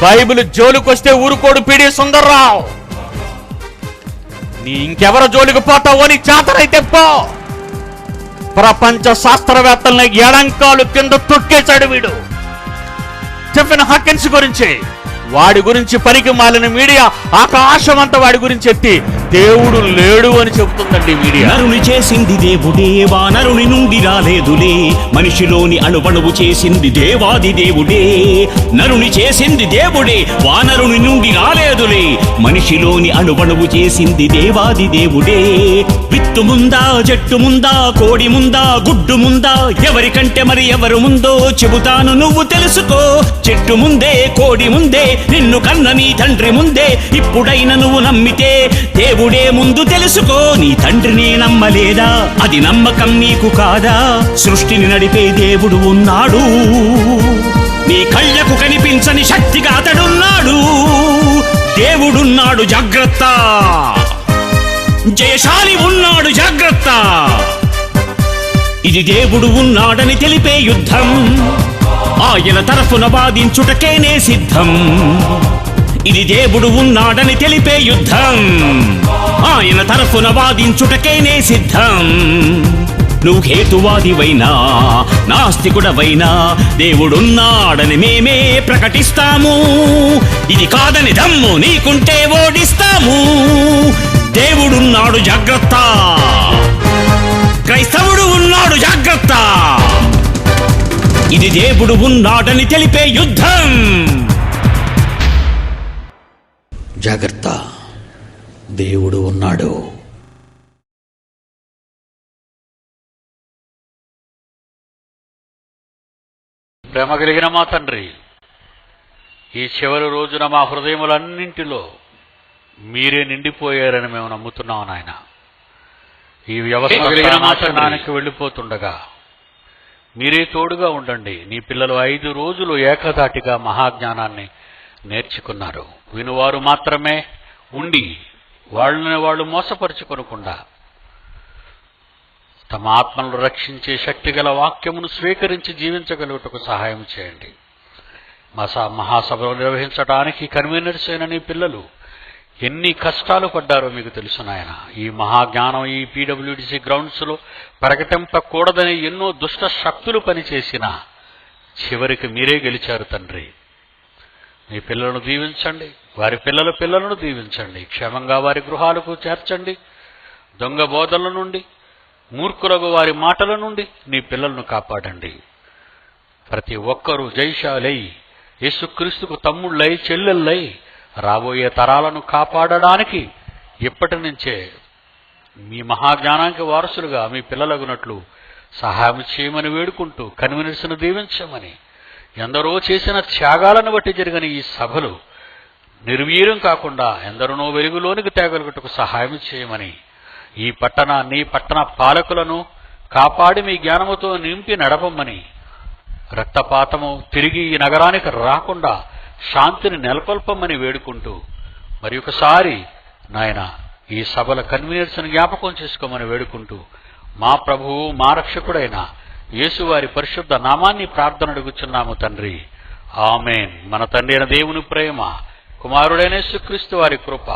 బైబిల్ జోలికొస్తే ఊరుకోడు పిడి సుందర్రావు. నీ ఇంకెవరు జోలికి పోతావో నీ చేతనైతే పో. ప్రపంచ శాస్త్రవేత్తల్ని ఎడంకాలు కింద తొక్కేశాడు వీడు. స్టీఫెన్ హాకిన్స్ గురించి, వాడి గురించి పనికి మాలిన మీడియా ఆకాశమంతా వాడి గురించి ఎత్తి దేవుడు లేడు అని చెబుతుందండి మీడియా. నరుని చేసింది దేవుడే, వానరుని నుండి రాలేదులే. మనిషిలోని అణువణువు చేసింది దేవాది దేవుడే. నరుని చేసింది దేవుడే, వానరుని నుండి రాలేదులే. మనిషిలోని అణువణువు చేసింది దేవాది దేవుడే. విత్తు ముందా, చెట్టు ముందా, కోడి ముందా, గుడ్డు ముందా, ఎవరికంటే మరి ఎవరు ముందో చెబుతాను నువ్వు తెలుసుకో. చెట్టు ముందే, కోడి ముందే, నిన్ను కన్న నీ తండ్రి ముందే. ఇప్పుడైనా నువ్వు నమ్మితే దేవుడే ముందు తెలుసుకో, నీ తండ్రిని నమ్మలేదా? అది నమ్మకం నీకు కాదా? సృష్టిని నడిపే దేవుడు ఉన్నాడు, నీ కళ్ళకు కనిపించని శక్తిగా అతడున్నాడు. దేవుడున్నాడు జాగ్రత్త, జయశాలి ఉన్నాడు జాగ్రత్త. ఇది దేవుడు ఉన్నాడని తెలిపే యుద్ధం, ఆయన తరఫున వాదించుటకేనే సిద్ధం. ఇది దేవుడు ఉన్నాడని తెలిపే యుద్ధం, ఆయన తరఫున వాదించుటకేనే సిద్ధం. నువ్వు హేతువాదివైనా నాస్తికుడవైనా దేవుడున్నాడని మేమే ప్రకటిస్తాము. ఇది కాదని దమ్ము నీకుంటే ఓడిస్తాము. దేవుడున్నాడు జాగ్రత్త, క్రైస్తవుడు ఉన్నాడు జాగ్రత్త. ఇది దేవుడు ఉన్నాడని తెలిపే యుద్ధం. జాగ్రత్త, దేవుడు ఉన్నాడు. ప్రేమ కలిగిన మా తండ్రి, ఈ చివరి రోజున మా హృదయములన్నింటిలో మీరే నిండిపోయారని మేము నమ్ముతున్నాం నాయన. ఈ వ్యవస్థ కలిగిన నాశనానికి వెళ్ళిపోతుండగా మీరే తోడుగా ఉండండి. నీ పిల్లలు 5 రోజులు ఏకధాటిగా మహాజ్ఞానాన్ని నేర్చుకున్నారు. వినువారు మాత్రమే ఉండి వాళ్ళని వాళ్ళు మోసపరుచుకొనకుండా తమ ఆత్మలను రక్షించే శక్తి గల వాక్యమును స్వీకరించి జీవించగలుగుటకు సహాయం చేయండి. మహాసభలు నిర్వహించడానికి కన్వీనర్స్ అయిన నీ పిల్లలు ఎన్ని కష్టాలు పడ్డారో మీకు తెలుసు నాయన. ఈ మహాజ్ఞానం ఈ PWDC గ్రౌండ్స్లో ప్రకటింపకూడదని ఎన్నో దుష్ట శక్తులు పనిచేసినా చివరికి మీరే గెలిచారు తండ్రి. మీ పిల్లలను దీవించండి, వారి పిల్లల పిల్లలను దీవించండి, క్షేమంగా వారి గృహాలకు చేర్చండి. దొంగ బోధల నుండి, మూర్ఖులకు వారి మాటల నుండి నీ పిల్లలను కాపాడండి. ప్రతి ఒక్కరూ జైశాలై యేసుక్రీస్తుకు తమ్ముళ్ళై చెల్లెళ్ళై రాబోయే తరాలను కాపాడడానికి ఇప్పటి నుంచే మీ మహాజ్ఞానానికి వారసులుగా మీ పిల్లలగునట్లు సహాయం చేయమని వేడుకుంటూ కన్వీనర్స్ను దీవించమని, ఎందరో చేసిన త్యాగాలను బట్టి జరిగిన ఈ సభలు నిర్వీర్యం కాకుండా ఎందరినో వెలుగులోనికి తేగలుగుటకు సహాయం చేయమని, ఈ పట్టణాన్ని పట్టణ పాలకులను కాపాడి మీ జ్ఞానముతో నింపి నడపమని, రక్తపాతము తిరిగి ఈ నగరానికి రాకుండా శాంతిని నెలకొల్పమని వేడుకుంటూ మరి ఒకసారి నాయన ఈ సభల కన్వీనర్స్ని జ్ఞాపకం చేసుకోమని వేడుకుంటూ మా ప్రభువు మా రక్షకుడైన యేసువారి పరిశుద్ధ నామాన్ని ప్రార్థన అడుగుచున్నాము తండ్రి. ఆమేన్. మన తండ్రి అయిన దేవుని ప్రేమ, కుమారుడైన యేసుక్రీస్తు వారి కృప,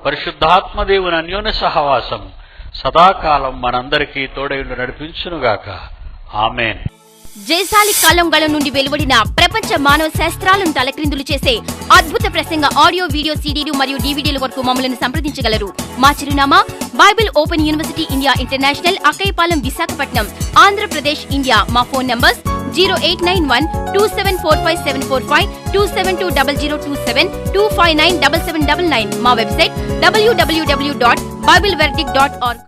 పరిశుద్ధాత్మ దేవుని అన్యోన్య సహవాసం సదాకాలం మనందరికీ తోడైండు నడిపించునుగాక. ఆమేన్. జయశాలి కాలంగళం నుండి వెలువడిన ప్రపంచ మానవ శాస్త్రాలను తలక్రిందులు చేసే అద్భుత ప్రసంగ ఆడియో వీడియో సీడీలు మరియు DVDల వరకు మమ్మల్ని సంప్రదించగలరు. మా చిరునామా Bible open university India international, Akkayyapalem, Visakhapatnam, Andhra Pradesh, India. మా ఫోన్ నంబర్స్ 0891274575, 2720027, 2597799. మా వెబ్సైట్ www.bibleverdict.org.